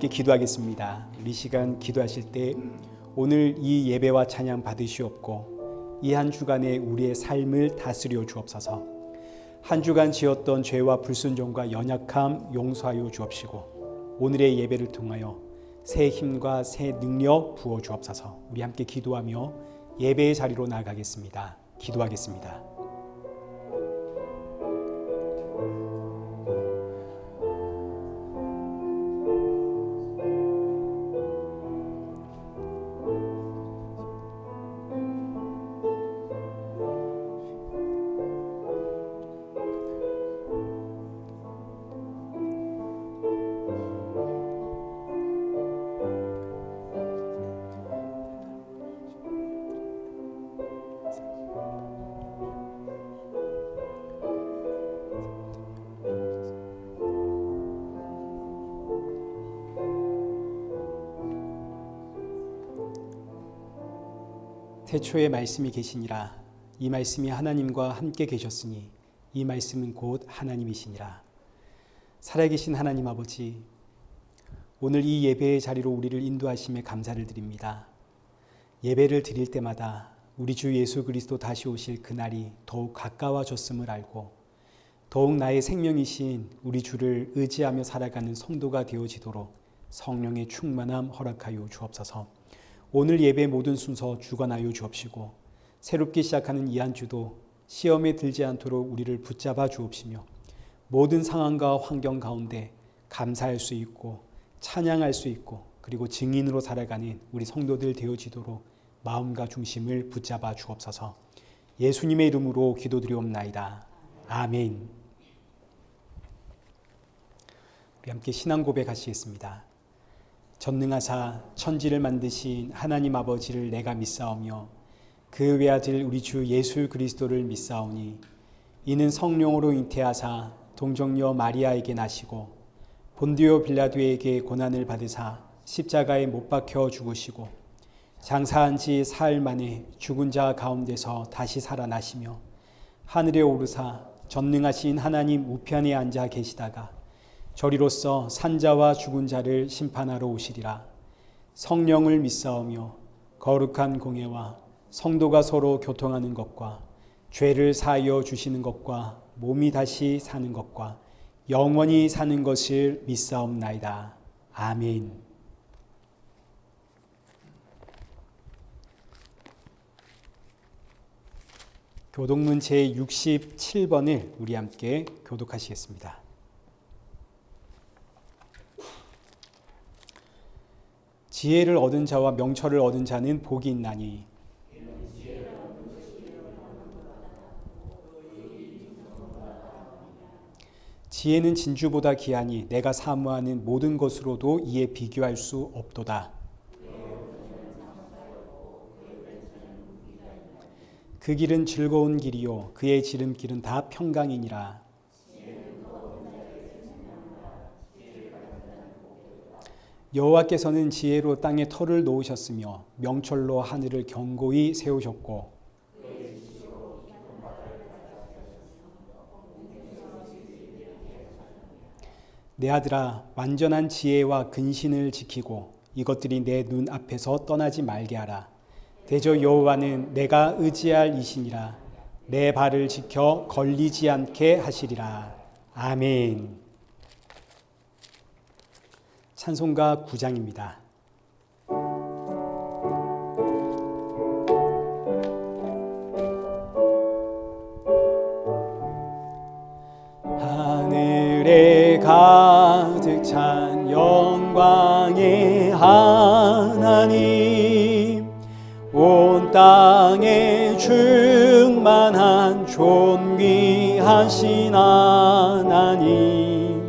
함께 기도하겠습니다. 우리 시간 기도하실 때 오늘 이 예배와 찬양 받으시옵고 이 한 주간에 우리의 삶을 다스려 주옵소서. 한 주간 지었던 죄와 불순종과 연약함 용서하여 주옵시고 오늘의 예배를 통하여 새 힘과 새 능력 부어 주옵소서. 우리 함께 기도하며 예배의 자리로 나아가겠습니다. 기도하겠습니다. 태초에 말씀이 계시니라. 이 말씀이 하나님과 함께 계셨으니 이 말씀은 곧 하나님이시니라. 살아계신 하나님 아버지, 오늘 이 예배의 자리로 우리를 인도하심에 감사를 드립니다. 예배를 드릴 때마다 우리 주 예수 그리스도 다시 오실 그날이 더욱 가까워졌음을 알고 더욱 나의 생명이신 우리 주를 의지하며 살아가는 성도가 되어지도록 성령의 충만함 허락하여 주옵소서. 오늘 예배 모든 순서 주관하여 주옵시고 새롭게 시작하는 이 한 주도 시험에 들지 않도록 우리를 붙잡아 주옵시며 모든 상황과 환경 가운데 감사할 수 있고 찬양할 수 있고 그리고 증인으로 살아가는 우리 성도들 되어지도록 마음과 중심을 붙잡아 주옵소서. 예수님의 이름으로 기도드리옵나이다. 아멘. 우리 함께 신앙 고백하시겠습니다. 전능하사 천지를 만드신 하나님 아버지를 내가 믿사오며 그 외아들 우리 주 예수 그리스도를 믿사오니 이는 성령으로 잉태하사 동정녀 마리아에게 나시고 본디오 빌라도에게 고난을 받으사 십자가에 못 박혀 죽으시고 장사한 지 사흘 만에 죽은 자 가운데서 다시 살아나시며 하늘에 오르사 전능하신 하나님 우편에 앉아 계시다가 저리로서 산자와 죽은 자를 심판하러 오시리라. 성령을 믿사오며 거룩한 공예와 성도가 서로 교통하는 것과 죄를 사하여 주시는 것과 몸이 다시 사는 것과 영원히 사는 것을 믿사옵나이다. 아멘. 교독문 제67번을 우리 함께 교독하시겠습니다. 지혜를 얻은 자와 명철을 얻은 자는 복이 있나니 지혜는 진주보다 귀하니 내가 사모하는 모든 것으로도 이에 비교할 수 없도다. 그 길은 즐거운 길이요 그의 지름길은 다 평강이니라. 여호와께서는 지혜로 땅에 터를 놓으셨으며 명철로 하늘을 견고히 세우셨고 내 아들아 완전한 지혜와 근신을 지키고 이것들이 내 눈 앞에서 떠나지 말게 하라. 대저 여호와는 내가 의지할 이시니라. 내 발을 지켜 걸리지 않게 하시리라. 아멘. 찬송가 9장입니다. 하늘에 가득 찬 영광의 하나님, 온 땅에 충만한 존귀하신 하나님,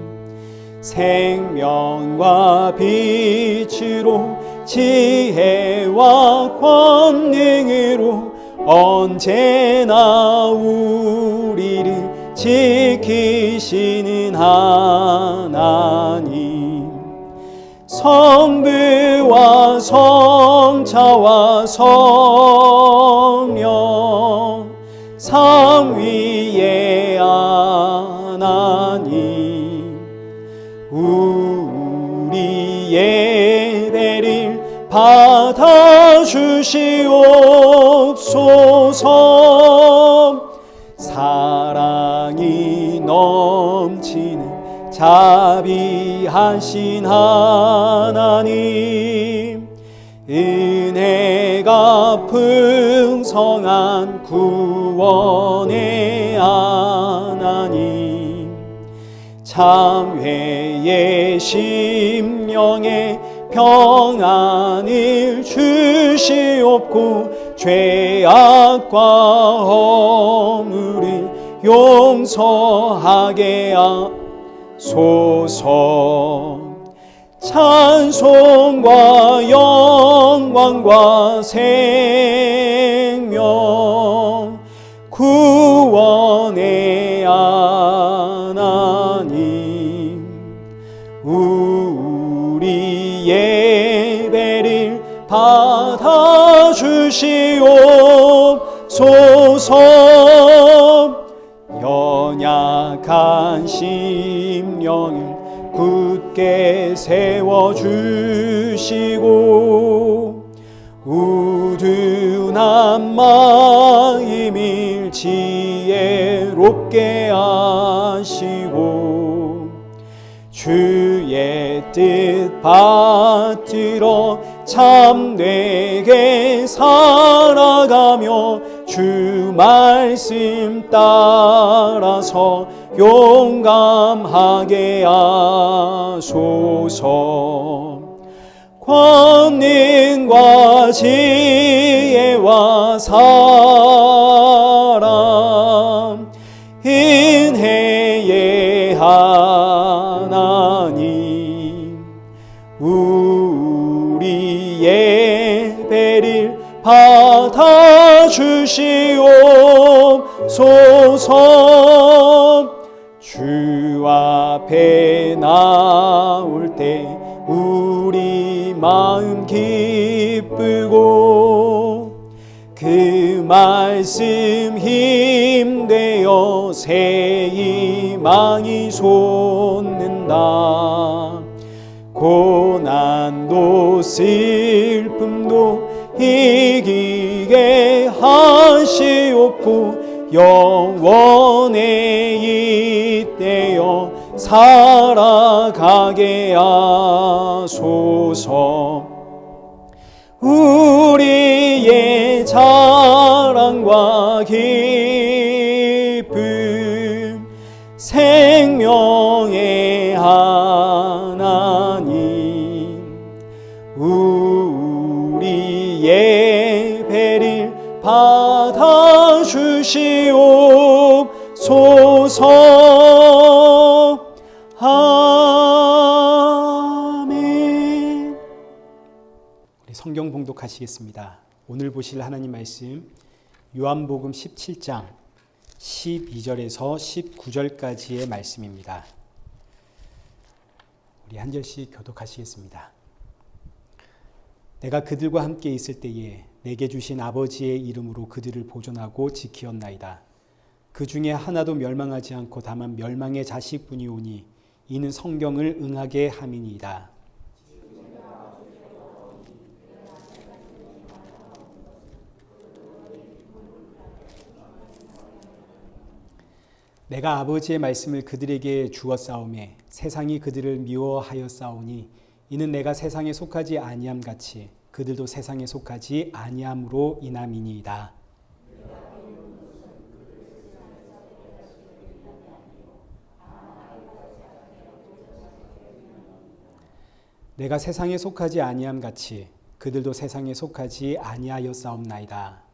생명과 빛으로 지혜와 권능으로 언제나 우리를 지키시는 하나님, 성부와 성자와 성령 삼위의 하나님, 우리의 주시옵소서. 사랑이 넘치는 자비하신 하나님, 은혜가 풍성한 구원의 하나님, 참회의 심령에 평안을 주시옵고 죄악과 허물을 용서하게 하소서. 찬송과 영광과 생명 구원의 하나님, 우리 예배를 받아주시옵소서. 연약한 심령을 굳게 세워주시고 우둔한 마음을 지혜롭게 하시고 주의 뜻 받들어 참되게 살아가며 주 말씀 따라서 용감하게 하소서. 권능과 지혜와 사랑 은혜의 하나님, 우리 예배를 받아주시옵소서. 주 앞에 나올 때 우리 마음 기쁘고 그 말씀 힘되어 새 희망이 솟는다. 고난도 슬픔도 이기게 하시옵고 영원에 잇대어 살아가게 하소서. 우리의 자랑과 기쁨 생명의 하나님, 우리 예배를 받아주시옵소서. 아멘. 우리 성경 봉독하시겠습니다. 오늘 보실 하나님 말씀 요한복음 17장 12절에서 19절까지의 말씀입니다. 우리 한 절씩 교독하시겠습니다. 내가 그들과 함께 있을 때에 내게 주신 아버지의 이름으로 그들을 보존하고 지키었나이다. 그 중에 하나도 멸망하지 않고 다만 멸망의 자식뿐이 오니 이는 성경을 응하게 함이니이다. 내가 아버지의 말씀을 그들에게 주었사오매 세상이 그들을 미워하였사오니 이는 내가 세상에 속하지 아니함 같이 그들도 세상에 속하지 아니함으로 인함이니이다. 내가 세상에 속하지 아니함 같이 그들도 세상에 속하지 아니하였사옵나이다.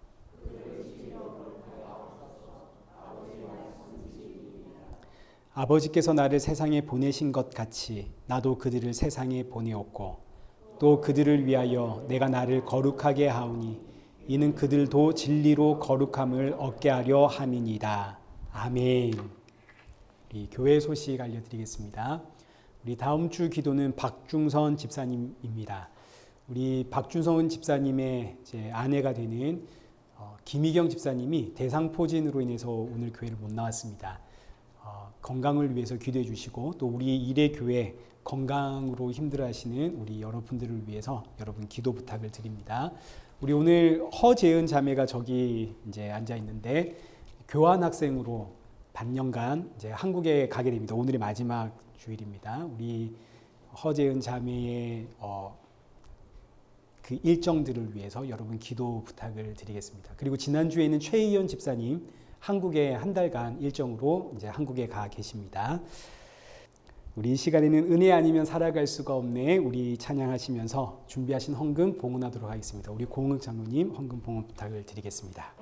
아버지께서 나를 세상에 보내신 것 같이 나도 그들을 세상에 보내었고 또 그들을 위하여 내가 나를 거룩하게 하오니 이는 그들도 진리로 거룩함을 얻게 하려 함이니이다. 아멘. 우리 교회 소식 알려드리겠습니다. 우리 다음 주 기도는 박중선 집사님입니다. 우리 박중선 집사님의 이제 아내가 되는 김희경 집사님이 대상포진으로 인해서 오늘 교회를 못 나왔습니다. 건강을 위해서 기도해 주시고 또 우리 일회교회 건강으로 힘들어하시는 우리 여러분들을 위해서 여러분 기도 부탁을 드립니다. 우리 오늘 허재은 자매가 저기 이제 앉아 있는데 교환 학생으로 반년간 이제 한국에 가게 됩니다. 오늘이 마지막 주일입니다. 우리 허재은 자매의 그 일정들을 위해서 여러분 기도 부탁을 드리겠습니다. 그리고 지난주에는 최희연 집사님 한국에 한 달간 일정으로 이제 한국에 가 계십니다. 우리 이 시간에는 은혜 아니면 살아갈 수가 없네 우리 찬양하시면서 준비하신 헌금 봉헌하도록 하겠습니다. 우리 공흥 장로님 헌금 봉헌 부탁을 드리겠습니다.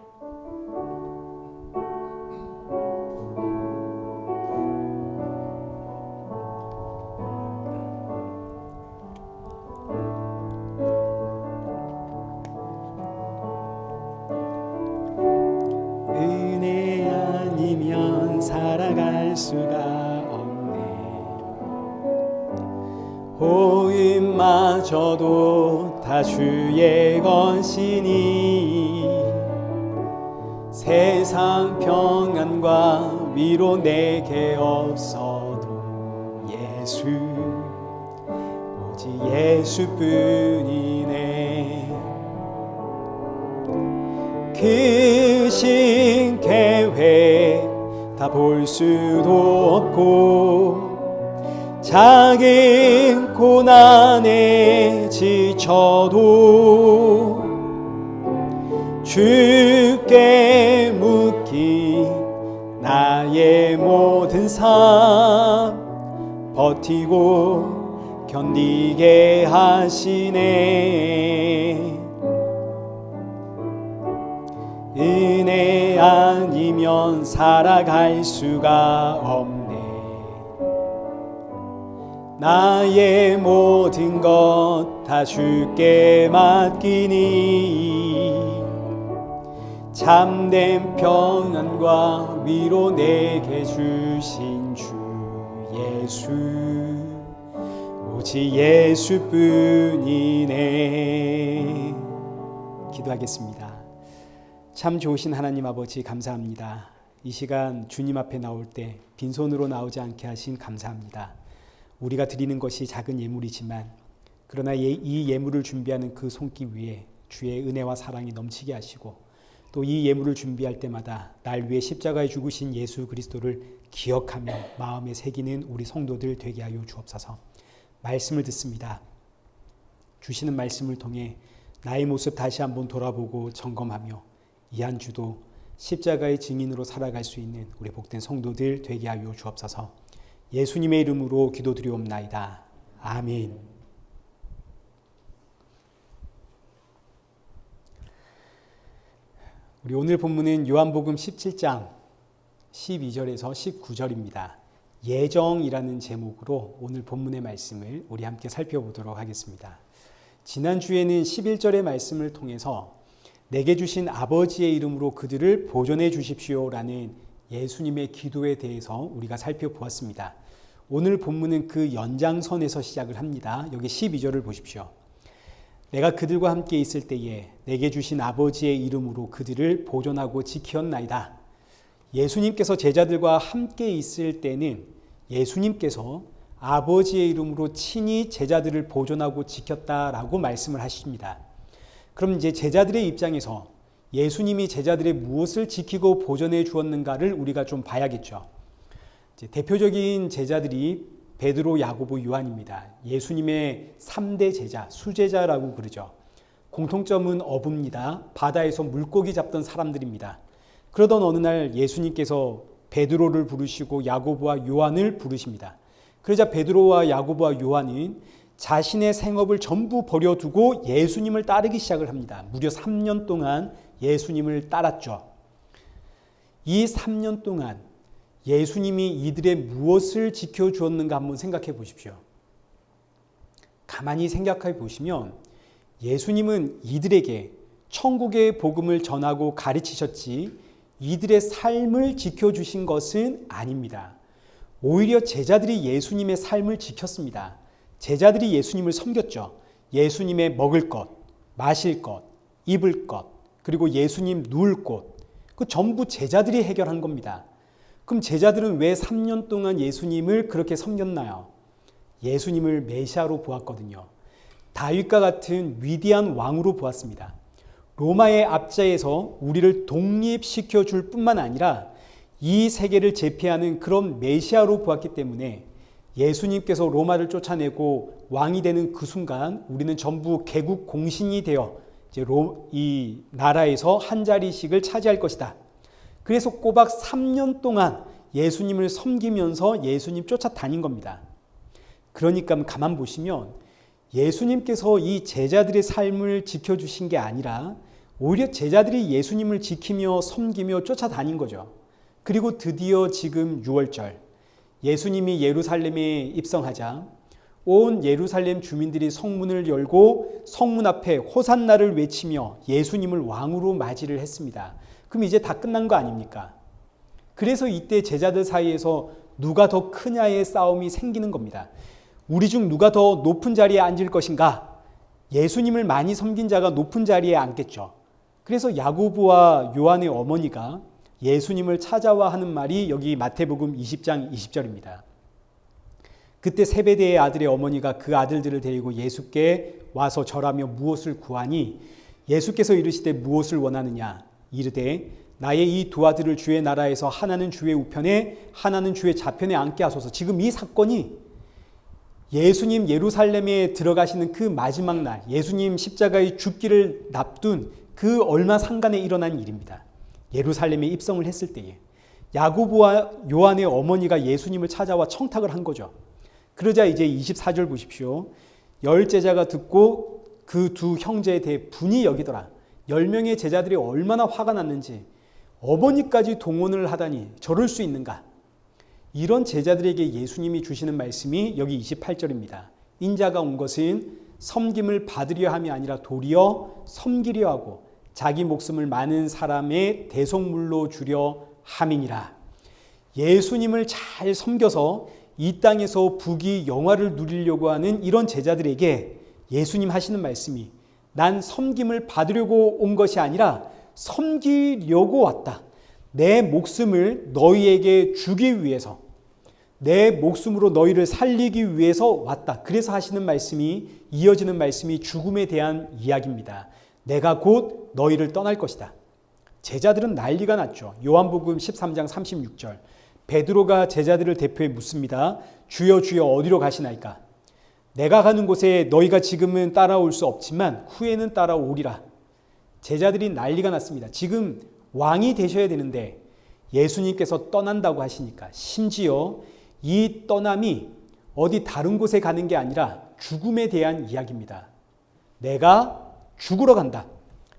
은혜 아니면 살아갈 수가 호흡마저도 다 주의 것이니 세상 평안과 위로 내게 없어도 예수 오직 예수뿐이네. 크신 계획 다 볼 수도 없고 작은 고난에 지쳐도 주께 묶인 나의 모든 삶 버티고 견디게 하시네. 은혜 아니면 살아갈 수가 없네. 나의 모든 것 다 주께 맡기니 참된 평안과 위로 내게 주신 주 예수 오직 예수뿐이네. 기도하겠습니다. 참 좋으신 하나님 아버지 감사합니다. 이 시간 주님 앞에 나올 때 빈손으로 나오지 않게 하신 감사합니다. 우리가 드리는 것이 작은 예물이지만 그러나 이 예물을 준비하는 그 손길 위에 주의 은혜와 사랑이 넘치게 하시고 또 이 예물을 준비할 때마다 날 위해 십자가에 죽으신 예수 그리스도를 기억하며 마음에 새기는 우리 성도들 되게 하여 주옵소서. 말씀을 듣습니다. 주시는 말씀을 통해 나의 모습 다시 한번 돌아보고 점검하며 이 한 주도 십자가의 증인으로 살아갈 수 있는 우리 복된 성도들 되게 하여 주옵소서. 예수님의 이름으로 기도드리옵나이다. 아멘. 우리 오늘 본문은 요한복음 17장 12절에서 19절입니다. 예정이라는 제목으로 오늘 본문의 말씀을 우리 함께 살펴보도록 하겠습니다. 지난주에는 11절의 말씀을 통해서 내게 주신 아버지의 이름으로 그들을 보존해 주십시오라는 예수님의 기도에 대해서 우리가 살펴보았습니다. 오늘 본문은 그 연장선에서 시작을 합니다. 여기 12절을 보십시오. 내가 그들과 함께 있을 때에 내게 주신 아버지의 이름으로 그들을 보존하고 지켰나이다. 예수님께서 제자들과 함께 있을 때는 예수님께서 아버지의 이름으로 친히 제자들을 보존하고 지켰다라고 말씀을 하십니다. 그럼 이제 제자들의 입장에서 예수님이 제자들의 무엇을 지키고 보존해 주었는가를 우리가 좀 봐야겠죠. 이제 대표적인 제자들이 베드로, 야고보, 요한입니다. 예수님의 3대 제자, 수제자라고 그러죠. 공통점은 어부입니다. 바다에서 물고기 잡던 사람들입니다. 그러던 어느 날 예수님께서 베드로를 부르시고 야고보와 요한을 부르십니다. 그러자 베드로와 야고보와 요한은 자신의 생업을 전부 버려두고 예수님을 따르기 시작을 합니다. 무려 3년 동안 예수님을 따랐죠. 이 3년 동안 예수님이 이들의 무엇을 지켜주었는가 한번 생각해 보십시오. 가만히 생각해 보시면 예수님은 이들에게 천국의 복음을 전하고 가르치셨지 이들의 삶을 지켜주신 것은 아닙니다. 오히려 제자들이 예수님의 삶을 지켰습니다. 제자들이 예수님을 섬겼죠. 예수님의 먹을 것, 마실 것, 입을 것, 그리고 예수님 누울 곳, 그 전부 제자들이 해결한 겁니다. 그럼 제자들은 왜 3년 동안 예수님을 그렇게 섬겼나요? 예수님을 메시아로 보았거든요. 다윗과 같은 위대한 왕으로 보았습니다. 로마의 압제에서 우리를 독립시켜 줄 뿐만 아니라 이 세계를 제패하는 그런 메시아로 보았기 때문에 예수님께서 로마를 쫓아내고 왕이 되는 그 순간 우리는 전부 개국 공신이 되어 이제 이 나라에서 한 자리씩을 차지할 것이다. 그래서 꼬박 3년 동안 예수님을 섬기면서 예수님 쫓아다닌 겁니다. 그러니까 가만 보시면 예수님께서 이 제자들의 삶을 지켜주신 게 아니라 오히려 제자들이 예수님을 지키며 섬기며 쫓아다닌 거죠. 그리고 드디어 지금 6월절 예수님이 예루살렘에 입성하자 온 예루살렘 주민들이 성문을 열고 성문 앞에 호산나를 외치며 예수님을 왕으로 맞이를 했습니다. 그럼 이제 다 끝난 거 아닙니까? 그래서 이때 제자들 사이에서 누가 더 크냐의 싸움이 생기는 겁니다. 우리 중 누가 더 높은 자리에 앉을 것인가? 예수님을 많이 섬긴 자가 높은 자리에 앉겠죠. 그래서 야고보와 요한의 어머니가 예수님을 찾아와 하는 말이 여기 마태복음 20장 20절입니다. 그때 세베대의 아들의 어머니가 그 아들들을 데리고 예수께 와서 절하며 무엇을 구하니 예수께서 이르시되 무엇을 원하느냐 이르되 나의 이 두 아들을 주의 나라에서 하나는 주의 우편에 하나는 주의 좌편에 앉게 하소서. 지금 이 사건이 예수님 예루살렘에 들어가시는 그 마지막 날 예수님 십자가의 죽기를 납둔 그 얼마 상간에 일어난 일입니다. 예루살렘에 입성을 했을 때에 야고보와 요한의 어머니가 예수님을 찾아와 청탁을 한 거죠. 그러자 이제 24절 보십시오. 10제자가 듣고 그 두 형제에 대해 분이 여기더라. 10명의 제자들이 얼마나 화가 났는지 어머니까지 동원을 하다니 저럴 수 있는가. 이런 제자들에게 예수님이 주시는 말씀이 여기 28절입니다. 인자가 온 것은 섬김을 받으려 함이 아니라 도리어 섬기려 하고 자기 목숨을 많은 사람의 대속물로 주려 함이니라. 예수님을 잘 섬겨서 이 땅에서 부귀 영화를 누리려고 하는 이런 제자들에게 예수님 하시는 말씀이 난 섬김을 받으려고 온 것이 아니라 섬기려고 왔다. 내 목숨을 너희에게 주기 위해서 내 목숨으로 너희를 살리기 위해서 왔다. 그래서 하시는 말씀이 이어지는 말씀이 죽음에 대한 이야기입니다. 내가 곧 너희를 떠날 것이다. 제자들은 난리가 났죠. 요한복음 13장 36절 베드로가 제자들을 대표해 묻습니다. 주여 주여 어디로 가시나이까? 내가 가는 곳에 너희가 지금은 따라올 수 없지만 후에는 따라오리라. 제자들이 난리가 났습니다. 지금 왕이 되셔야 되는데 예수님께서 떠난다고 하시니까 심지어 이 떠남이 어디 다른 곳에 가는 게 아니라 죽음에 대한 이야기입니다. 내가 죽으러 간다.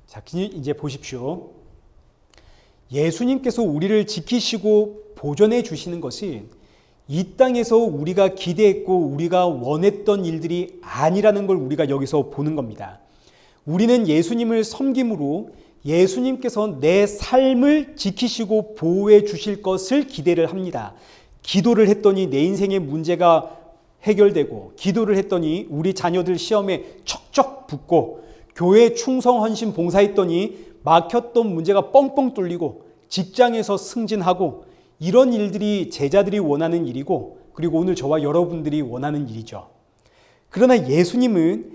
자, 이제 보십시오. 예수님께서 우리를 지키시고 보존해 주시는 것은 이 땅에서 우리가 기대했고 우리가 원했던 일들이 아니라는 걸 우리가 여기서 보는 겁니다. 우리는 예수님을 섬김으로 예수님께서 내 삶을 지키시고 보호해 주실 것을 기대를 합니다. 기도를 했더니 내 인생의 문제가 해결되고 기도를 했더니 우리 자녀들 시험에 척척 붙고 교회 충성 헌신 봉사했더니 막혔던 문제가 뻥뻥 뚫리고 직장에서 승진하고 이런 일들이 제자들이 원하는 일이고 그리고 오늘 저와 여러분들이 원하는 일이죠. 그러나 예수님은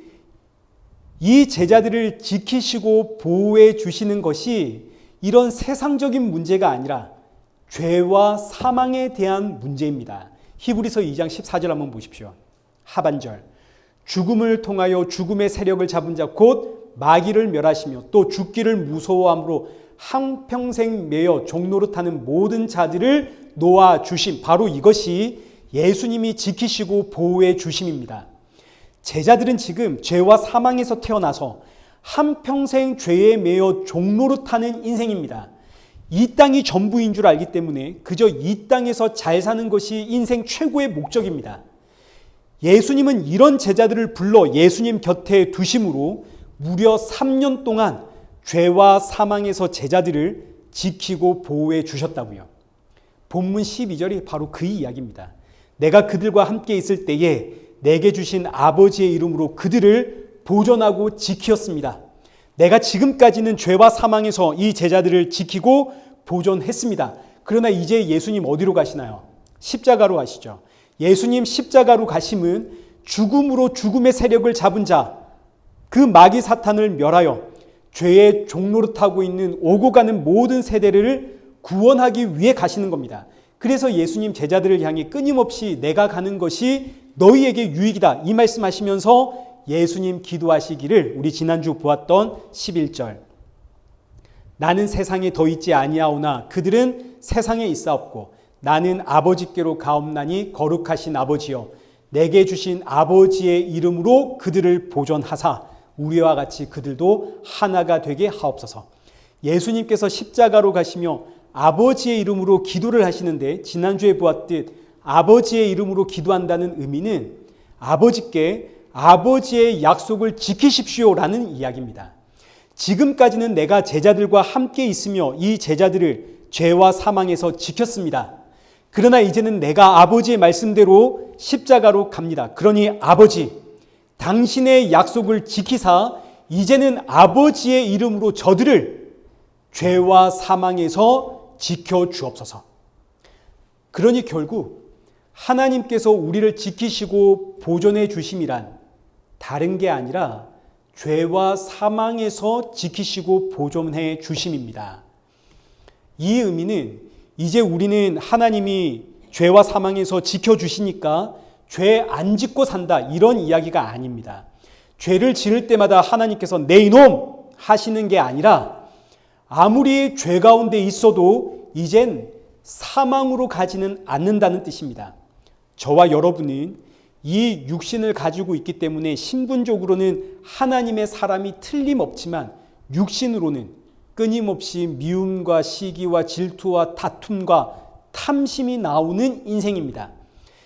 이 제자들을 지키시고 보호해 주시는 것이 이런 세상적인 문제가 아니라 죄와 사망에 대한 문제입니다. 히브리서 2장 14절 한번 보십시오. 하반절 죽음을 통하여 죽음의 세력을 잡은 자 곧 마귀를 멸하시며 또 죽기를 무서워함으로 한평생 매여 종노릇하는 모든 자들을 놓아 주심. 바로 이것이 예수님이 지키시고 보호해 주심입니다. 제자들은 지금 죄와 사망에서 태어나서 한평생 죄에 매여 종노릇하는 인생입니다. 이 땅이 전부인 줄 알기 때문에 그저 이 땅에서 잘 사는 것이 인생 최고의 목적입니다. 예수님은 이런 제자들을 불러 예수님 곁에 두심으로 무려 3년 동안 죄와 사망에서 제자들을 지키고 보호해 주셨다고요. 본문 12절이 바로 그 이야기입니다. 내가 그들과 함께 있을 때에 내게 주신 아버지의 이름으로 그들을 보존하고 지키었습니다. 내가 지금까지는 죄와 사망에서 이 제자들을 지키고 보존했습니다. 그러나 이제 예수님 어디로 가시나요? 십자가로 가시죠. 예수님 십자가로 가심은 죽음으로 죽음의 세력을 잡은 자, 그 마귀 사탄을 멸하여 죄의 종노릇하고 있는 오고 가는 모든 세대를 구원하기 위해 가시는 겁니다. 그래서 예수님 제자들을 향해 끊임없이 내가 가는 것이 너희에게 유익이다 이 말씀하시면서 예수님 기도하시기를 우리 지난주 보았던 11절 나는 세상에 더 있지 아니하오나 그들은 세상에 있사옵고 나는 아버지께로 가옵나니 거룩하신 아버지여 내게 주신 아버지의 이름으로 그들을 보존하사 우리와 같이 그들도 하나가 되게 하옵소서. 예수님께서 십자가로 가시며 아버지의 이름으로 기도를 하시는데 지난주에 보았듯 아버지의 이름으로 기도한다는 의미는 아버지께 아버지의 약속을 지키십시오라는 이야기입니다. 지금까지는 내가 제자들과 함께 있으며 이 제자들을 죄와 사망에서 지켰습니다. 그러나 이제는 내가 아버지의 말씀대로 십자가로 갑니다. 그러니 아버지, 당신의 약속을 지키사 이제는 아버지의 이름으로 저들을 죄와 사망에서 지켜주옵소서. 그러니 결국 하나님께서 우리를 지키시고 보존해 주심이란 다른 게 아니라 죄와 사망에서 지키시고 보존해 주심입니다. 이 의미는 이제 우리는 하나님이 죄와 사망에서 지켜주시니까 죄 안 짓고 산다 이런 이야기가 아닙니다. 죄를 지을 때마다 하나님께서 내 이놈 하시는 게 아니라 아무리 죄 가운데 있어도 이젠 사망으로 가지는 않는다는 뜻입니다. 저와 여러분은 이 육신을 가지고 있기 때문에 신분적으로는 하나님의 사람이 틀림없지만 육신으로는 끊임없이 미움과 시기와 질투와 다툼과 탐심이 나오는 인생입니다.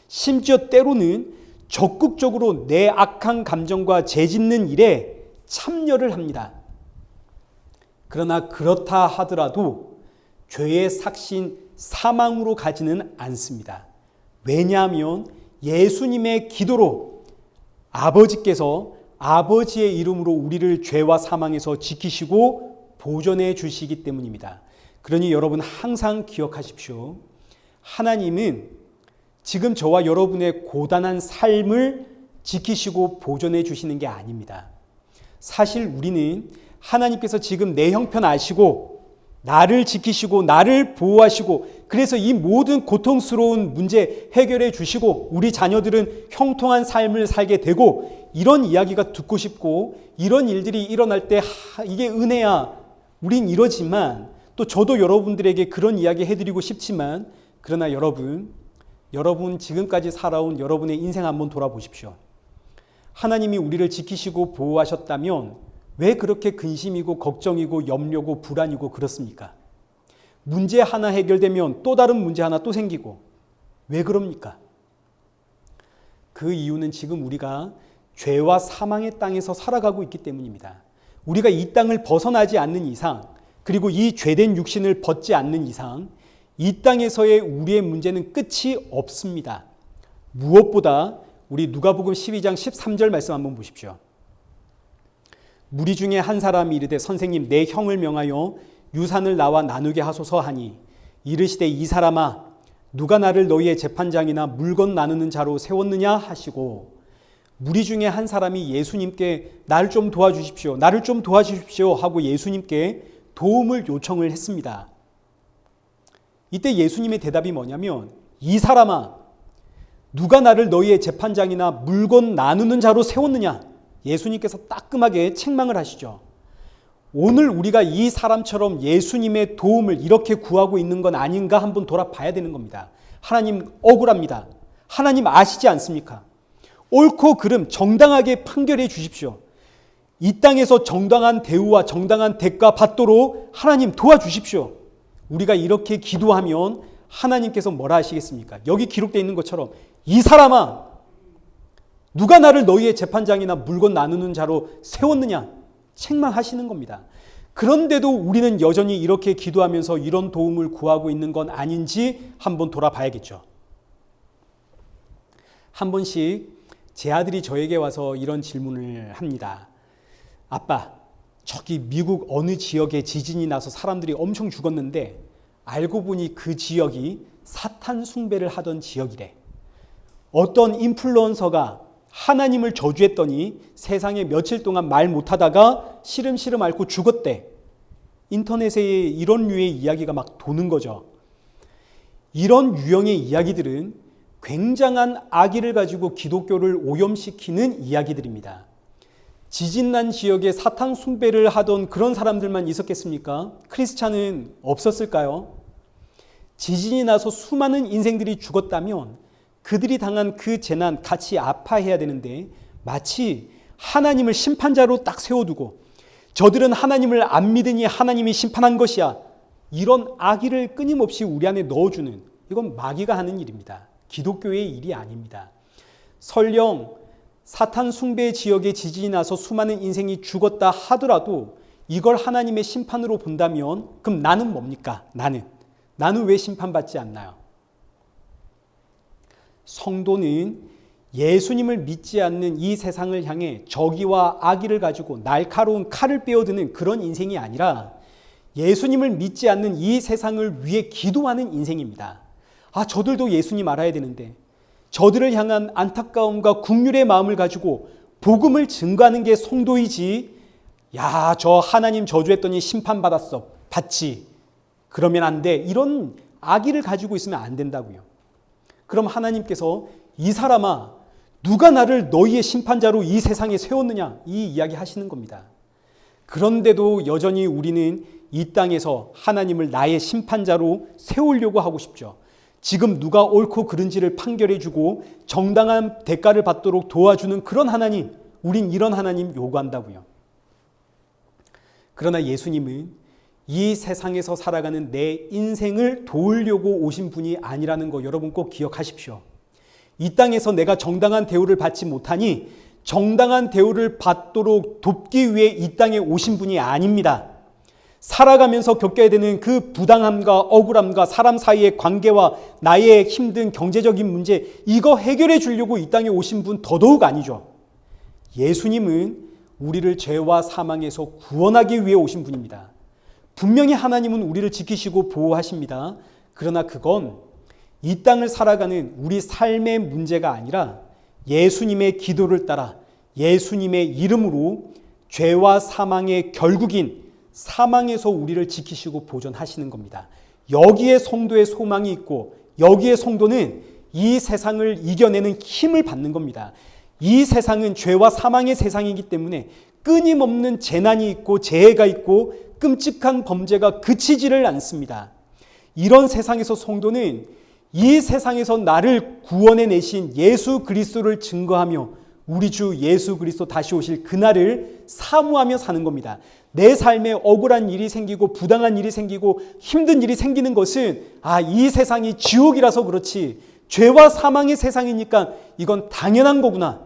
심지어 때로는 적극적으로 내 악한 감정과 죄짓는 일에 참여를 합니다. 그러나 그렇다 하더라도 죄의 삭신 사망으로 가지는 않습니다. 왜냐하면 예수님의 기도로 아버지께서 아버지의 이름으로 우리를 죄와 사망에서 지키시고 보존해 주시기 때문입니다. 그러니 여러분 항상 기억하십시오. 하나님은 지금 저와 여러분의 고단한 삶을 지키시고 보존해 주시는 게 아닙니다. 사실 우리는 하나님께서 지금 내 형편 아시고 나를 지키시고 나를 보호하시고 그래서 이 모든 고통스러운 문제 해결해 주시고 우리 자녀들은 형통한 삶을 살게 되고 이런 이야기가 듣고 싶고 이런 일들이 일어날 때 이게 은혜야 우린 이러지만 또 저도 여러분들에게 그런 이야기 해드리고 싶지만 그러나 여러분 지금까지 살아온 여러분의 인생 한번 돌아보십시오. 하나님이 우리를 지키시고 보호하셨다면 왜 그렇게 근심이고 걱정이고 염려고 불안이고 그렇습니까? 문제 하나 해결되면 또 다른 문제 하나 또 생기고 왜 그럽니까? 그 이유는 지금 우리가 죄와 사망의 땅에서 살아가고 있기 때문입니다. 우리가 이 땅을 벗어나지 않는 이상 그리고 이 죄된 육신을 벗지 않는 이상 이 땅에서의 우리의 문제는 끝이 없습니다. 무엇보다 우리 누가복음 12장 13절 말씀 한번 보십시오. 무리 중에 한 사람이 이르되 선생님 내 형을 명하여 유산을 나와 나누게 하소서 하니 이르시되 이 사람아 누가 나를 너희의 재판장이나 물건 나누는 자로 세웠느냐 하시고 무리 중에 한 사람이 예수님께 나를 좀 도와주십시오. 나를 좀 도와주십시오 하고 예수님께 도움을 요청을 했습니다. 이때 예수님의 대답이 뭐냐면 이 사람아 누가 나를 너희의 재판장이나 물건 나누는 자로 세웠느냐 예수님께서 따끔하게 책망을 하시죠. 오늘 우리가 이 사람처럼 예수님의 도움을 이렇게 구하고 있는 건 아닌가 한번 돌아봐야 되는 겁니다. 하나님 억울합니다. 하나님 아시지 않습니까? 옳고 그름 정당하게 판결해 주십시오. 이 땅에서 정당한 대우와 정당한 대가 받도록 하나님 도와주십시오. 우리가 이렇게 기도하면 하나님께서 뭐라 하시겠습니까? 여기 기록되어 있는 것처럼 이 사람아 누가 나를 너희의 재판장이나 물건 나누는 자로 세웠느냐 책망하시는 겁니다. 그런데도 우리는 여전히 이렇게 기도하면서 이런 도움을 구하고 있는 건 아닌지 한번 돌아봐야겠죠. 한 번씩 제 아들이 저에게 와서 이런 질문을 합니다. 아빠, 저기 미국 어느 지역에 지진이 나서 사람들이 엄청 죽었는데 알고 보니 그 지역이 사탄 숭배를 하던 지역이래. 어떤 인플루언서가 하나님을 저주했더니 세상에 며칠 동안 말 못하다가 시름시름 앓고 죽었대. 인터넷에 이런 류의 이야기가 막 도는 거죠. 이런 유형의 이야기들은 굉장한 악의를 가지고 기독교를 오염시키는 이야기들입니다. 지진난 지역에 사탄 숭배를 하던 그런 사람들만 있었겠습니까? 크리스찬은 없었을까요? 지진이 나서 수많은 인생들이 죽었다면 그들이 당한 그 재난 같이 아파해야 되는데 마치 하나님을 심판자로 딱 세워두고 저들은 하나님을 안 믿으니 하나님이 심판한 것이야. 이런 악의를 끊임없이 우리 안에 넣어주는, 이건 마귀가 하는 일입니다. 기독교의 일이 아닙니다. 설령 사탄 숭배 지역에 지진이 나서 수많은 인생이 죽었다 하더라도 이걸 하나님의 심판으로 본다면 그럼 나는 뭡니까? 나는 왜 심판받지 않나요? 성도는 예수님을 믿지 않는 이 세상을 향해 적의와 악의를 가지고 날카로운 칼을 빼어드는 그런 인생이 아니라 예수님을 믿지 않는 이 세상을 위해 기도하는 인생입니다. 저들도 예수님 알아야 되는데 저들을 향한 안타까움과 국률의 마음을 가지고 복음을 증거하는 게 성도이지, 저 하나님 저주했더니 심판받았어. 받지. 그러면 안 돼. 이런 악의를 가지고 있으면 안 된다고요. 그럼 하나님께서 이 사람아, 누가 나를 너희의 심판자로 이 세상에 세웠느냐? 이 이야기 하시는 겁니다. 그런데도 여전히 우리는 이 땅에서 하나님을 나의 심판자로 세우려고 하고 싶죠. 지금 누가 옳고 그른지를 판결해주고 정당한 대가를 받도록 도와주는 그런 하나님, 우린 이런 하나님 요구한다고요. 그러나 예수님은 이 세상에서 살아가는 내 인생을 도우려고 오신 분이 아니라는 거 여러분 꼭 기억하십시오. 이 땅에서 내가 정당한 대우를 받지 못하니 정당한 대우를 받도록 돕기 위해 이 땅에 오신 분이 아닙니다. 살아가면서 겪어야 되는 그 부당함과 억울함과 사람 사이의 관계와 나의 힘든 경제적인 문제, 이거 해결해 주려고 이 땅에 오신 분 더더욱 아니죠. 예수님은 우리를 죄와 사망에서 구원하기 위해 오신 분입니다. 분명히 하나님은 우리를 지키시고 보호하십니다. 그러나 그건 이 땅을 살아가는 우리 삶의 문제가 아니라 예수님의 기도를 따라 예수님의 이름으로 죄와 사망의 결국인 사망에서 우리를 지키시고 보존하시는 겁니다. 여기에 성도의 소망이 있고 여기에 성도는 이 세상을 이겨내는 힘을 받는 겁니다. 이 세상은 죄와 사망의 세상이기 때문에 끊임없는 재난이 있고 재해가 있고 끔찍한 범죄가 그치지를 않습니다. 이런 세상에서 성도는 이 세상에서 나를 구원해내신 예수 그리스도를 증거하며 우리 주 예수 그리스도 다시 오실 그날을 사모하며 사는 겁니다. 내 삶에 억울한 일이 생기고 부당한 일이 생기고 힘든 일이 생기는 것은 이 세상이 지옥이라서 그렇지 죄와 사망의 세상이니까 이건 당연한 거구나.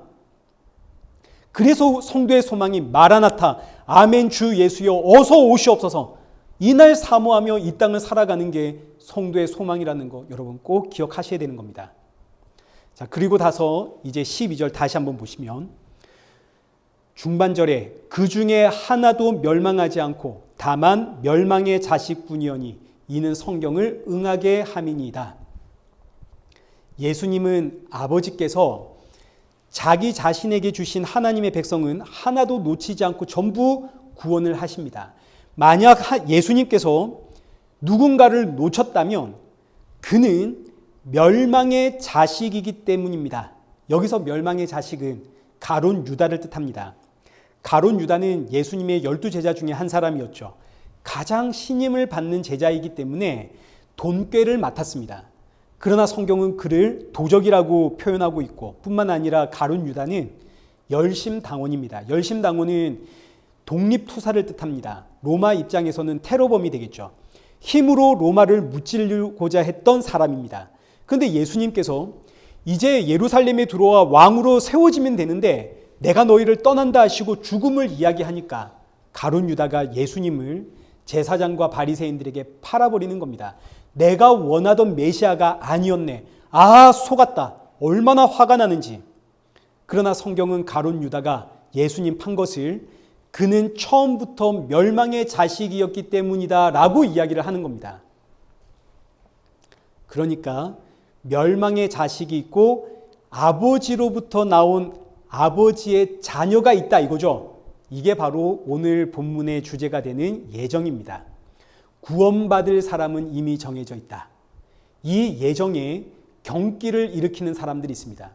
그래서 성도의 소망이 마라나타, 아멘 주 예수여 어서 오시옵소서, 이날 사모하며 이 땅을 살아가는 게 성도의 소망이라는 거 여러분 꼭 기억하셔야 되는 겁니다. 자, 그리고 나서 이제 12절 다시 한번 보시면 중반절에 그 중에 하나도 멸망하지 않고 다만 멸망의 자식뿐이오니 이는 성경을 응하게 함이니이다. 예수님은 아버지께서 자기 자신에게 주신 하나님의 백성은 하나도 놓치지 않고 전부 구원을 하십니다. 만약 예수님께서 누군가를 놓쳤다면 그는 멸망의 자식이기 때문입니다. 여기서 멸망의 자식은 가룟 유다를 뜻합니다. 가룟 유다는 예수님의 12제자 중에 한 사람이었죠. 가장 신임을 받는 제자이기 때문에 돈꾀를 맡았습니다. 그러나 성경은 그를 도적이라고 표현하고 있고 뿐만 아니라 가룟 유다는 열심당원입니다. 열심당원은 독립투사를 뜻합니다. 로마 입장에서는 테러범이 되겠죠. 힘으로 로마를 무찌르고자 했던 사람입니다. 그런데 예수님께서 이제 예루살렘에 들어와 왕으로 세워지면 되는데 내가 너희를 떠난다 하시고 죽음을 이야기하니까 가룟 유다가 예수님을 제사장과 바리새인들에게 팔아버리는 겁니다. 내가 원하던 메시아가 아니었네. 속았다. 얼마나 화가 나는지. 그러나 성경은 가룟 유다가 예수님 판 것을 그는 처음부터 멸망의 자식이었기 때문이다 라고 이야기를 하는 겁니다. 그러니까 멸망의 자식이 있고 아버지로부터 나온 아버지의 자녀가 있다 이거죠. 이게 바로 오늘 본문의 주제가 되는 예정입니다. 구원받을 사람은 이미 정해져 있다. 이 예정에 경기를 일으키는 사람들이 있습니다.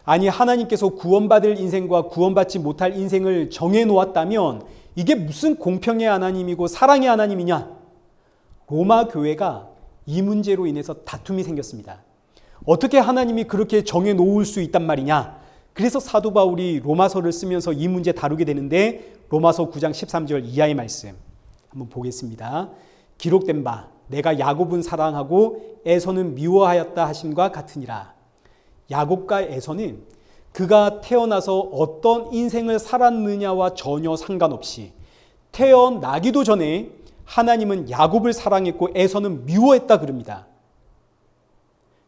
아니, 하나님께서 구원받을 인생과 구원받지 못할 인생을 정해놓았다면 이게 무슨 공평의 하나님이고 사랑의 하나님이냐? 로마 교회가 이 문제로 인해서 다툼이 생겼습니다. 어떻게 하나님이 그렇게 정해놓을 수 있단 말이냐? 그래서 사도 바울이 로마서를 쓰면서 이 문제 다루게 되는데, 로마서 9장 13절 이하의 말씀 한번 보겠습니다. 기록된 바 내가 야곱은 사랑하고 에서는 미워하였다 하심과 같으니라. 야곱과 에서는 그가 태어나서 어떤 인생을 살았느냐와 전혀 상관없이 태어나기도 전에 하나님은 야곱을 사랑했고 에서는 미워했다 그럽니다.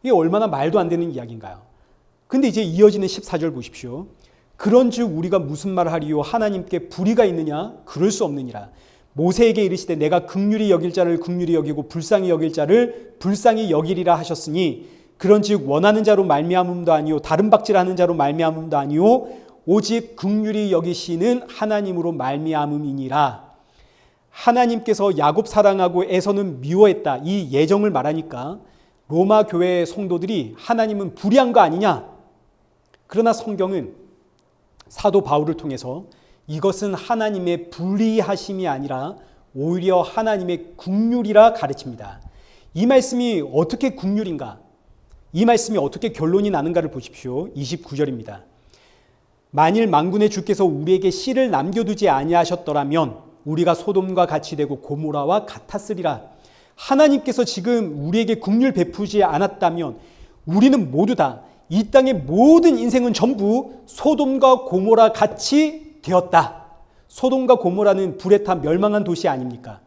이게 얼마나 말도 안 되는 이야기인가요? 근데 이제 이어지는 14절 보십시오. 그런즉 우리가 무슨 말을 하리요? 하나님께 불의가 있느냐? 그럴 수 없느니라. 모세에게 이르시되 내가 긍휼히 여길 자를 긍휼히 여기고 불쌍히 여길 자를 불쌍히 여기리라 하셨으니, 그런즉 원하는 자로 말미암음도 아니요 다른 박질하는 자로 말미암음도 아니요 오직 긍휼히 여기시는 하나님으로 말미암음이니라. 하나님께서 야곱 사랑하고 에서는 미워했다, 이 예정을 말하니까 로마 교회의 성도들이 하나님은 불의한 거 아니냐? 그러나 성경은 사도 바울을 통해서 이것은 하나님의 불의하심이 아니라 오히려 하나님의 긍휼이라 가르칩니다. 이 말씀이 어떻게 긍휼인가? 이 말씀이 어떻게 결론이 나는가를 보십시오. 29절입니다. 만일 만군의 주께서 우리에게 씨를 남겨두지 아니하셨더라면 우리가 소돔과 같이 되고 고모라와 같았으리라. 하나님께서 지금 우리에게 긍휼 베푸지 않았다면 우리는 모두 다 이 땅의 모든 인생은 전부 소돔과 고모라 같이 되었다. 소돔과 고모라는 불에 타 멸망한 도시 아닙니까?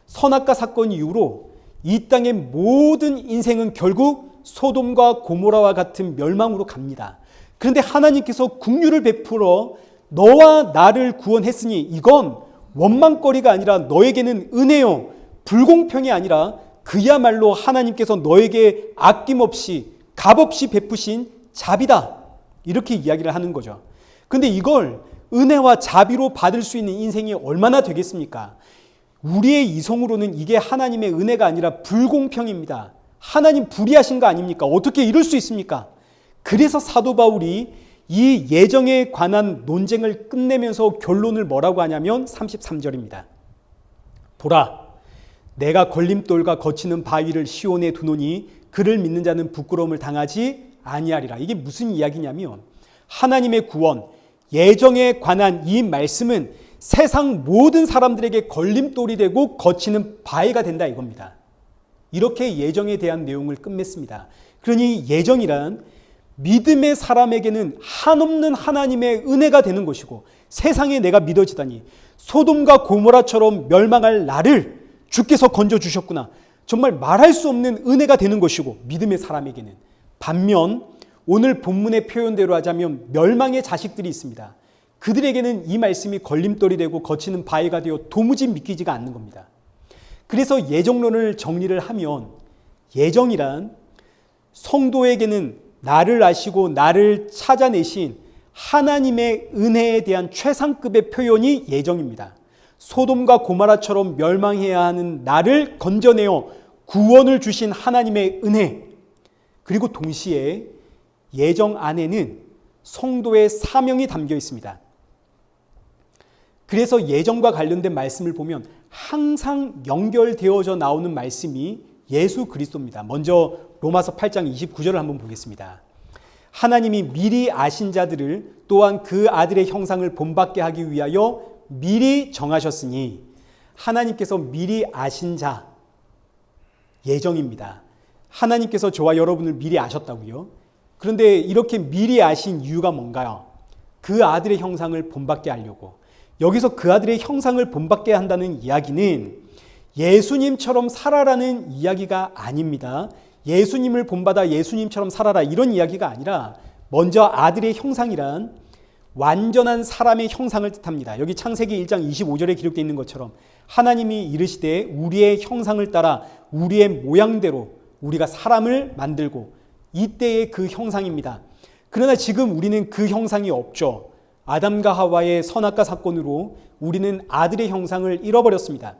선악과 사건 이후로 이 땅의 모든 인생은 결국 소돔과 고모라와 같은 멸망으로 갑니다. 그런데 하나님께서 긍휼을 베풀어 너와 나를 구원했으니 이건 원망거리가 아니라 너에게는 은혜요, 불공평이 아니라 그야말로 하나님께서 너에게 아낌없이 값없이 베푸신 자비다, 이렇게 이야기를 하는 거죠. 그런데 이걸 은혜와 자비로 받을 수 있는 인생이 얼마나 되겠습니까? 우리의 이성으로는 이게 하나님의 은혜가 아니라 불공평입니다. 하나님 불의하신 거 아닙니까? 어떻게 이럴 수 있습니까? 그래서 사도 바울이 이 예정에 관한 논쟁을 끝내면서 결론을 뭐라고 하냐면 33절입니다. 보라, 내가 걸림돌과 거치는 바위를 시온에 두노니 그를 믿는 자는 부끄러움을 당하지 아니하리라. 이게 무슨 이야기냐면 하나님의 구원, 예정에 관한 이 말씀은 세상 모든 사람들에게 걸림돌이 되고 거치는 바위가 된다 이겁니다. 이렇게 예정에 대한 내용을 끝맺습니다. 그러니 예정이란 믿음의 사람에게는 한없는 하나님의 은혜가 되는 것이고, 세상에 내가 믿어지다니 소돔과 고모라처럼 멸망할 나를 주께서 건져주셨구나, 정말 말할 수 없는 은혜가 되는 것이고 믿음의 사람에게는. 반면 오늘 본문의 표현대로 하자면 멸망의 자식들이 있습니다. 그들에게는 이 말씀이 걸림돌이 되고 거치는 바위가 되어 도무지 믿기지가 않는 겁니다. 그래서 예정론을 정리를 하면 예정이란 성도에게는 나를 아시고 나를 찾아내신 하나님의 은혜에 대한 최상급의 표현이 예정입니다. 소돔과 고모라처럼 멸망해야 하는 나를 건져내어 구원을 주신 하나님의 은혜, 그리고 동시에 예정 안에는 성도의 사명이 담겨 있습니다. 그래서 예정과 관련된 말씀을 보면 항상 연결되어져 나오는 말씀이 예수 그리스도입니다. 먼저 로마서 8장 29절을 한번 보겠습니다. 하나님이 미리 아신 자들을 또한 그 아들의 형상을 본받게 하기 위하여 미리 정하셨으니, 하나님께서 미리 아신 자, 예정입니다. 하나님께서 저와 여러분을 미리 아셨다고요? 그런데 이렇게 미리 아신 이유가 뭔가요? 그 아들의 형상을 본받게 하려고. 여기서 그 아들의 형상을 본받게 한다는 이야기는 예수님처럼 살아라는 이야기가 아닙니다. 예수님을 본받아 예수님처럼 살아라 이런 이야기가 아니라, 먼저 아들의 형상이란 완전한 사람의 형상을 뜻합니다. 여기 창세기 1장 25절에 기록되어 있는 것처럼 하나님이 이르시되 우리의 형상을 따라 우리의 모양대로 우리가 사람을 만들고, 이때의 그 형상입니다. 그러나 지금 우리는 그 형상이 없죠. 아담과 하와의 선악과 사건으로 우리는 아들의 형상을 잃어버렸습니다.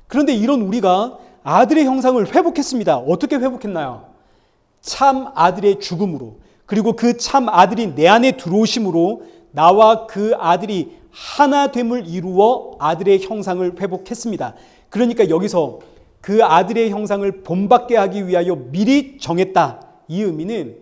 그런데 이런 우리가 아들의 형상을 회복했습니다. 어떻게 회복했나요? 참 아들의 죽음으로, 그리고 그 참 아들이 내 안에 들어오심으로 나와 그 아들이 하나됨을 이루어 아들의 형상을 회복했습니다. 그러니까 여기서 그 아들의 형상을 본받게 하기 위하여 미리 정했다. 이 의미는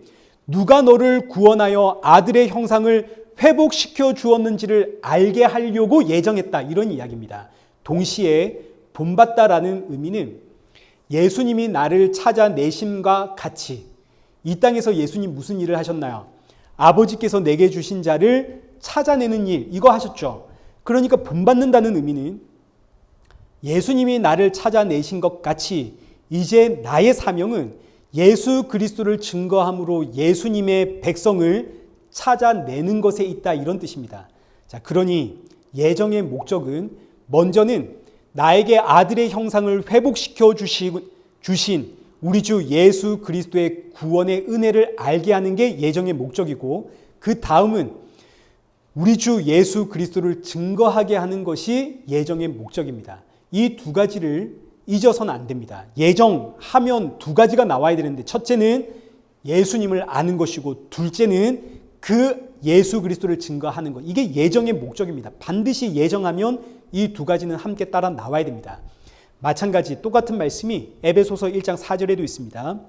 누가 너를 구원하여 아들의 형상을 회복시켜 주었는지를 알게 하려고 예정했다. 이런 이야기입니다. 동시에 본받다라는 의미는 예수님이 나를 찾아내심과 같이 이 땅에서 예수님 무슨 일을 하셨나요? 아버지께서 내게 주신 자를 찾아내는 일, 이거 하셨죠. 그러니까 본받는다는 의미는 예수님이 나를 찾아내신 것 같이 이제 나의 사명은 예수 그리스도를 증거함으로 예수님의 백성을 찾아내는 것에 있다. 이런 뜻입니다. 자, 그러니 예정의 목적은 먼저는 나에게 아들의 형상을 회복시켜 주신 우리 주 예수 그리스도의 구원의 은혜를 알게 하는 게 예정의 목적이고, 그 다음은 우리 주 예수 그리스도를 증거하게 하는 것이 예정의 목적입니다. 이 두 가지를 잊어서는 안 됩니다. 예정하면 두 가지가 나와야 되는데, 첫째는 예수님을 아는 것이고, 둘째는 그 예수 그리스도를 증거하는 것. 이게 예정의 목적입니다. 반드시 예정하면 이 두 가지는 함께 따라 나와야 됩니다. 마찬가지 똑같은 말씀이 에베소서 1장 4절에도 있습니다.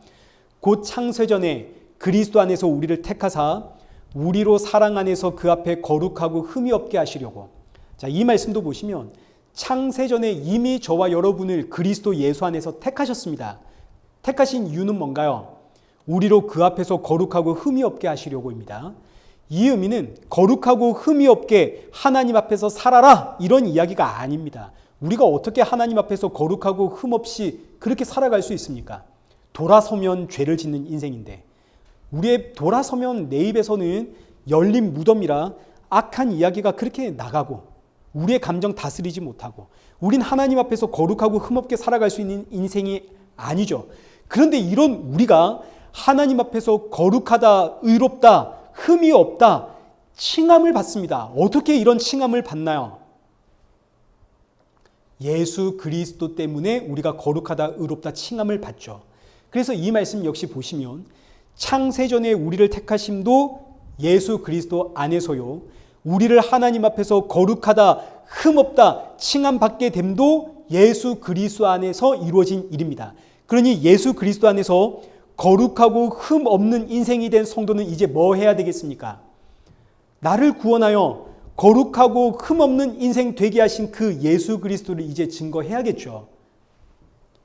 곧 창세전에 그리스도 안에서 우리를 택하사 우리로 사랑 안에서 그 앞에 거룩하고 흠이 없게 하시려고. 자, 이 말씀도 보시면 창세전에 이미 저와 여러분을 그리스도 예수 안에서 택하셨습니다. 택하신 이유는 뭔가요? 우리로 그 앞에서 거룩하고 흠이 없게 하시려고입니다. 이 의미는 거룩하고 흠이 없게 하나님 앞에서 살아라, 이런 이야기가 아닙니다. 우리가 어떻게 하나님 앞에서 거룩하고 흠 없이 그렇게 살아갈 수 있습니까? 돌아서면 죄를 짓는 인생인데, 우리의 돌아서면 내 입에서는 열린 무덤이라 악한 이야기가 그렇게 나가고 우리의 감정 다스리지 못하고, 우린 하나님 앞에서 거룩하고 흠없게 살아갈 수 있는 인생이 아니죠. 그런데 이런 우리가 하나님 앞에서 거룩하다, 의롭다, 흠이 없다, 칭함을 받습니다. 어떻게 이런 칭함을 받나요? 예수 그리스도 때문에 우리가 거룩하다, 의롭다 칭함을 받죠. 그래서 이 말씀 역시 보시면 창세전에 우리를 택하심도 예수 그리스도 안에서요, 우리를 하나님 앞에서 거룩하다, 흠없다 칭함 받게 됨도 예수 그리스도 안에서 이루어진 일입니다. 그러니 예수 그리스도 안에서 거룩하고 흠 없는 인생이 된 성도는 이제 뭐 해야 되겠습니까? 나를 구원하여 거룩하고 흠 없는 인생 되게 하신 그 예수 그리스도를 이제 증거해야겠죠.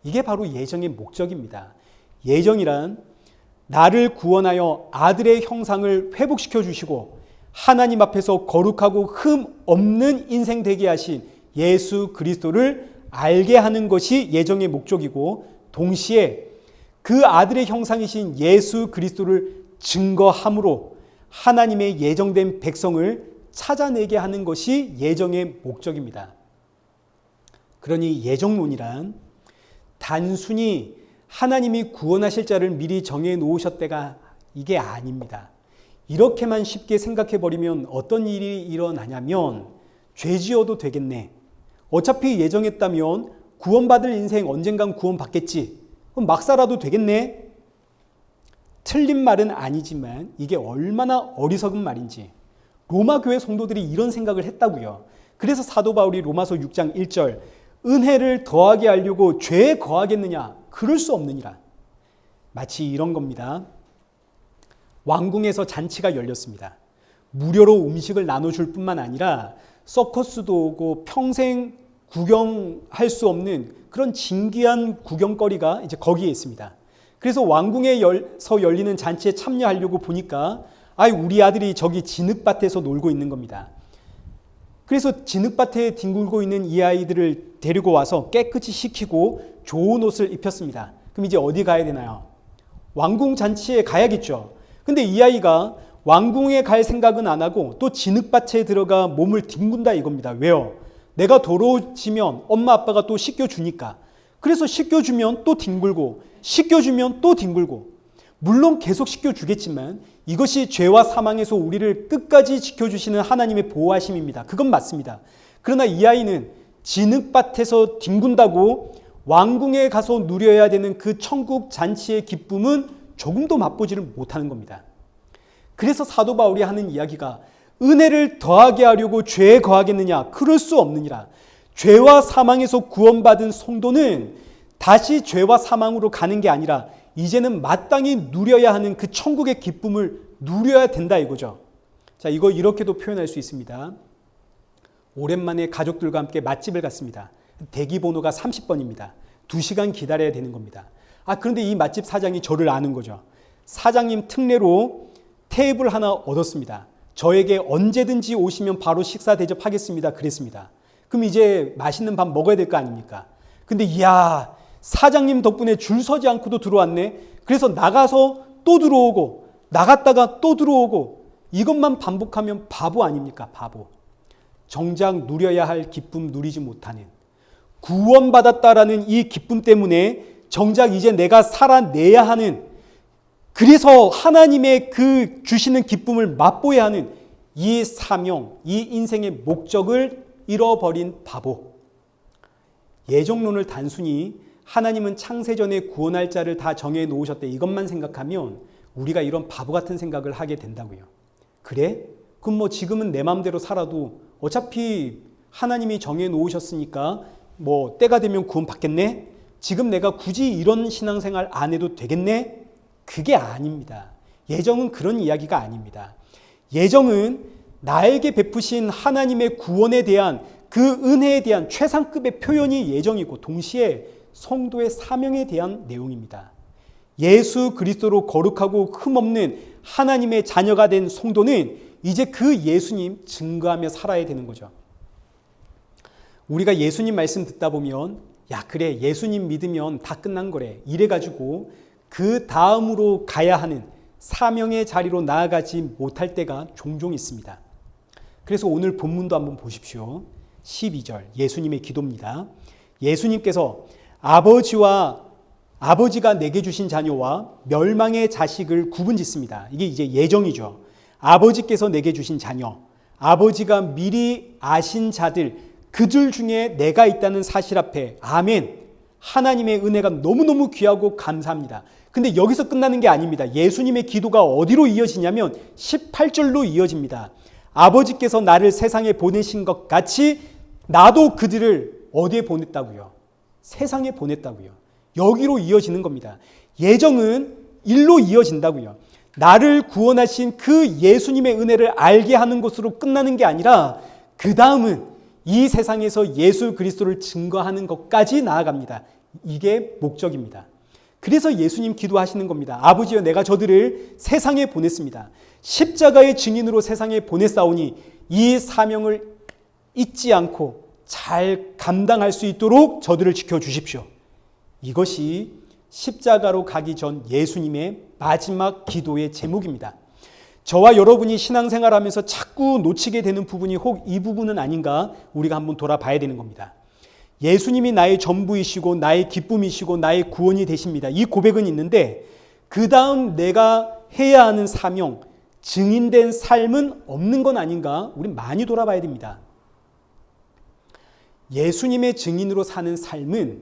이게 바로 예정의 목적입니다. 예정이란 나를 구원하여 아들의 형상을 회복시켜 주시고 하나님 앞에서 거룩하고 흠 없는 인생 되게 하신 예수 그리스도를 알게 하는 것이 예정의 목적이고, 동시에 그 아들의 형상이신 예수 그리스도를 증거함으로 하나님의 예정된 백성을 찾아내게 하는 것이 예정의 목적입니다. 그러니 예정론이란 단순히 하나님이 구원하실 자를 미리 정해 놓으셨다가 이게 아닙니다. 이렇게만 쉽게 생각해 버리면 어떤 일이 일어나냐면, 죄 지어도 되겠네, 어차피 예정했다면 구원받을 인생 언젠간 구원받겠지, 그럼 막 살아도 되겠네. 틀린 말은 아니지만 이게 얼마나 어리석은 말인지 로마 교회 성도들이 이런 생각을 했다고요. 그래서 사도 바울이 로마서 6장 1절 은혜를 더하게 하려고 죄에 거하겠느냐, 그럴 수 없느니라. 마치 이런 겁니다. 왕궁에서 잔치가 열렸습니다. 무료로 음식을 나눠줄 뿐만 아니라 서커스도 오고 평생 구경할 수 없는 그런 진귀한 구경거리가 이제 거기에 있습니다. 그래서 왕궁에서 열리는 잔치에 참여하려고 보니까 우리 아들이 저기 진흙밭에서 놀고 있는 겁니다. 그래서 진흙밭에 뒹굴고 있는 이 아이들을 데리고 와서 깨끗이 씻기고 좋은 옷을 입혔습니다. 그럼 이제 어디 가야 되나요? 왕궁 잔치에 가야겠죠. 근데 이 아이가 왕궁에 갈 생각은 안 하고 또 진흙밭에 들어가 몸을 뒹군다 이겁니다. 왜요? 내가 더러워지면 엄마 아빠가 또 씻겨주니까. 그래서 씻겨주면 또 뒹굴고, 씻겨주면 또 뒹굴고, 물론 계속 지켜주겠지만 이것이 죄와 사망에서 우리를 끝까지 지켜주시는 하나님의 보호하심입니다. 그건 맞습니다. 그러나 이 아이는 진흙밭에서 뒹군다고 왕궁에 가서 누려야 되는 그 천국 잔치의 기쁨은 조금도 맛보지를 못하는 겁니다. 그래서 사도 바울이 하는 이야기가 은혜를 더하게 하려고 죄에 거하겠느냐? 그럴 수 없느니라. 죄와 사망에서 구원받은 성도는 다시 죄와 사망으로 가는 게 아니라 이제는 마땅히 누려야 하는 그 천국의 기쁨을 누려야 된다 이거죠. 자, 이거 이렇게도 표현할 수 있습니다. 오랜만에 가족들과 함께 맛집을 갔습니다. 대기 번호가 30번입니다. 2시간 기다려야 되는 겁니다. 그런데 이 맛집 사장이 저를 아는 거죠. 사장님 특례로 테이블 하나 얻었습니다. 저에게 언제든지 오시면 바로 식사 대접하겠습니다. 그랬습니다. 그럼 이제 맛있는 밥 먹어야 될 거 아닙니까? 근데 이야, 사장님 덕분에 줄 서지 않고도 들어왔네. 그래서 나가서 또 들어오고 나갔다가 또 들어오고 이것만 반복하면 바보 아닙니까? 바보. 정작 누려야 할 기쁨 누리지 못하는, 구원받았다라는 이 기쁨 때문에 정작 이제 내가 살아내야 하는, 그래서 하나님의 그 주시는 기쁨을 맛보야 하는 이 사명, 이 인생의 목적을 잃어버린 바보. 예정론을 단순히 하나님은 창세전에 구원할 자를 다 정해 놓으셨대 이것만 생각하면 우리가 이런 바보 같은 생각을 하게 된다고요. 그래? 그럼 뭐 지금은 내 마음대로 살아도 어차피 하나님이 정해 놓으셨으니까 뭐 때가 되면 구원 받겠네? 지금 내가 굳이 이런 신앙생활 안 해도 되겠네? 그게 아닙니다. 예정은 그런 이야기가 아닙니다. 예정은 나에게 베푸신 하나님의 구원에 대한 그 은혜에 대한 최상급의 표현이 예정이고 동시에 성도의 사명에 대한 내용입니다. 예수 그리스도로 거룩하고 흠없는 하나님의 자녀가 된 성도는 이제 그 예수님 증거하며 살아야 되는 거죠. 우리가 예수님 말씀 듣다 보면 야 그래 예수님 믿으면 다 끝난 거래 이래가지고 그 다음으로 가야 하는 사명의 자리로 나아가지 못할 때가 종종 있습니다. 그래서 오늘 본문도 한번 보십시오. 12절 예수님의 기도입니다. 예수님께서 아버지가 내게 주신 자녀와 멸망의 자식을 구분짓습니다. 이게 이제 예정이죠. 아버지께서 내게 주신 자녀, 아버지가 미리 아신 자들, 그들 중에 내가 있다는 사실 앞에 아멘. 하나님의 은혜가 너무너무 귀하고 감사합니다. 근데 여기서 끝나는 게 아닙니다. 예수님의 기도가 어디로 이어지냐면 18절로 이어집니다. 아버지께서 나를 세상에 보내신 것 같이 나도 그들을 어디에 보냈다고요? 세상에 보냈다고요. 여기로 이어지는 겁니다. 예정은 일로 이어진다고요. 나를 구원하신 그 예수님의 은혜를 알게 하는 것으로 끝나는 게 아니라 그 다음은 이 세상에서 예수 그리스도를 증거하는 것까지 나아갑니다. 이게 목적입니다. 그래서 예수님 기도하시는 겁니다. 아버지여 내가 저들을 세상에 보냈습니다. 십자가의 증인으로 세상에 보냈사오니 이 사명을 잊지 않고 잘 감당할 수 있도록 저들을 지켜주십시오. 이것이 십자가로 가기 전 예수님의 마지막 기도의 제목입니다. 저와 여러분이 신앙생활하면서 자꾸 놓치게 되는 부분이 혹 이 부분은 아닌가 우리가 한번 돌아봐야 되는 겁니다. 예수님이 나의 전부이시고 나의 기쁨이시고 나의 구원이 되십니다. 이 고백은 있는데 그 다음 내가 해야 하는 사명, 증인된 삶은 없는 건 아닌가 우리 많이 돌아봐야 됩니다. 예수님의 증인으로 사는 삶은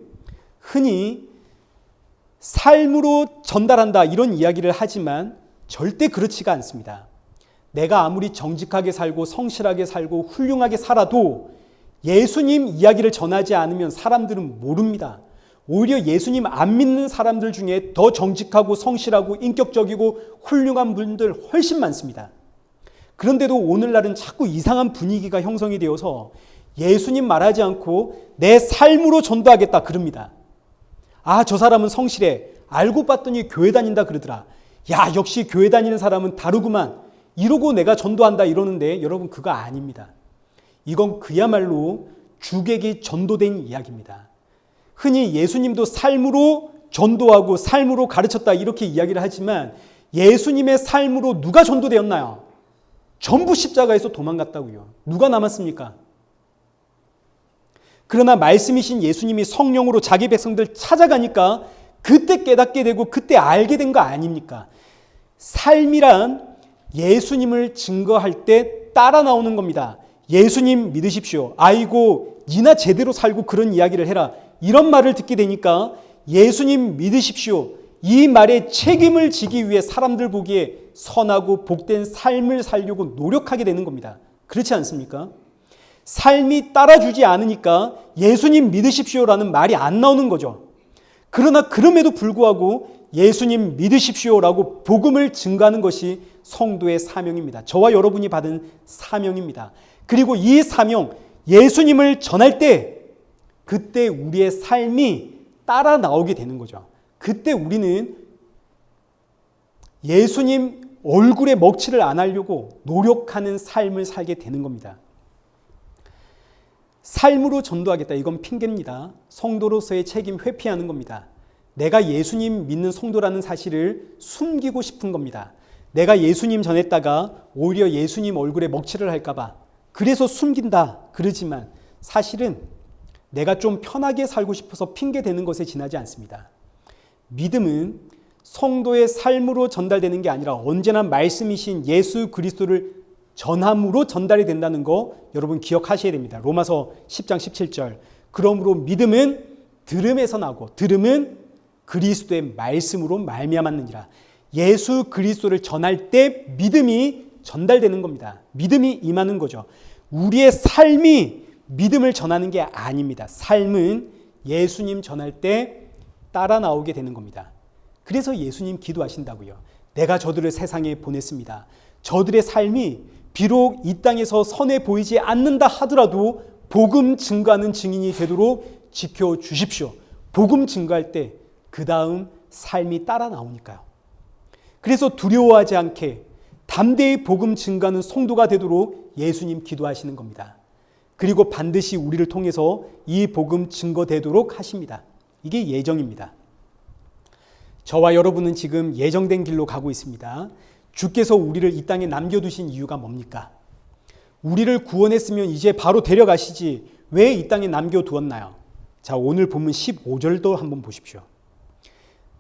흔히 삶으로 전달한다 이런 이야기를 하지만 절대 그렇지가 않습니다. 내가 아무리 정직하게 살고 성실하게 살고 훌륭하게 살아도 예수님 이야기를 전하지 않으면 사람들은 모릅니다. 오히려 예수님 안 믿는 사람들 중에 더 정직하고 성실하고 인격적이고 훌륭한 분들 훨씬 많습니다. 그런데도 오늘날은 자꾸 이상한 분위기가 형성이 되어서 예수님 말하지 않고 내 삶으로 전도하겠다 그럽니다. 저 사람은 성실해. 알고 봤더니 교회 다닌다 그러더라. 야 역시 교회 다니는 사람은 다르구만. 이러고 내가 전도한다 이러는데 여러분 그거 아닙니다. 이건 그야말로 주객이 전도된 이야기입니다. 흔히 예수님도 삶으로 전도하고 삶으로 가르쳤다 이렇게 이야기를 하지만 예수님의 삶으로 누가 전도되었나요? 전부 십자가에서 도망갔다고요. 누가 남았습니까? 그러나 말씀이신 예수님이 성령으로 자기 백성들 찾아가니까 그때 깨닫게 되고 그때 알게 된 거 아닙니까? 삶이란 예수님을 증거할 때 따라 나오는 겁니다. 예수님 믿으십시오. 아이고 니나 제대로 살고 그런 이야기를 해라. 이런 말을 듣게 되니까 예수님 믿으십시오. 이 말에 책임을 지기 위해 사람들 보기에 선하고 복된 삶을 살려고 노력하게 되는 겁니다. 그렇지 않습니까? 삶이 따라주지 않으니까 예수님 믿으십시오라는 말이 안 나오는 거죠. 그러나 그럼에도 불구하고 예수님 믿으십시오라고 복음을 증거하는 것이 성도의 사명입니다. 저와 여러분이 받은 사명입니다. 그리고 이 사명, 예수님을 전할 때 그때 우리의 삶이 따라 나오게 되는 거죠. 그때 우리는 예수님 얼굴에 먹칠을 안 하려고 노력하는 삶을 살게 되는 겁니다. 삶으로 전도하겠다. 이건 핑계입니다. 성도로서의 책임 회피하는 겁니다. 내가 예수님 믿는 성도라는 사실을 숨기고 싶은 겁니다. 내가 예수님 전했다가 오히려 예수님 얼굴에 먹칠을 할까 봐 그래서 숨긴다 그러지만 사실은 내가 좀 편하게 살고 싶어서 핑계대는 것에 지나지 않습니다. 믿음은 성도의 삶으로 전달되는 게 아니라 언제나 말씀이신 예수 그리스도를 전함으로 전달이 된다는 거 여러분 기억하셔야 됩니다. 로마서 10장 17절. 그러므로 믿음은 들음에서 나고 들음은 그리스도의 말씀으로 말미암았느니라. 예수 그리스도를 전할 때 믿음이 전달되는 겁니다. 믿음이 임하는 거죠. 우리의 삶이 믿음을 전하는 게 아닙니다. 삶은 예수님 전할 때 따라 나오게 되는 겁니다. 그래서 예수님 기도하신다고요. 내가 저들을 세상에 보냈습니다. 저들의 삶이 비록 이 땅에서 선해 보이지 않는다 하더라도 복음 증거하는 증인이 되도록 지켜주십시오. 복음 증거할 때 그 다음 삶이 따라 나오니까요. 그래서 두려워하지 않게 담대히 복음 증거하는 성도가 되도록 예수님 기도하시는 겁니다. 그리고 반드시 우리를 통해서 이 복음 증거되도록 하십니다. 이게 예정입니다. 저와 여러분은 지금 예정된 길로 가고 있습니다. 주께서 우리를 이 땅에 남겨두신 이유가 뭡니까? 우리를 구원했으면 이제 바로 데려가시지 왜 이 땅에 남겨두었나요? 자, 오늘 본문 15절도 한번 보십시오.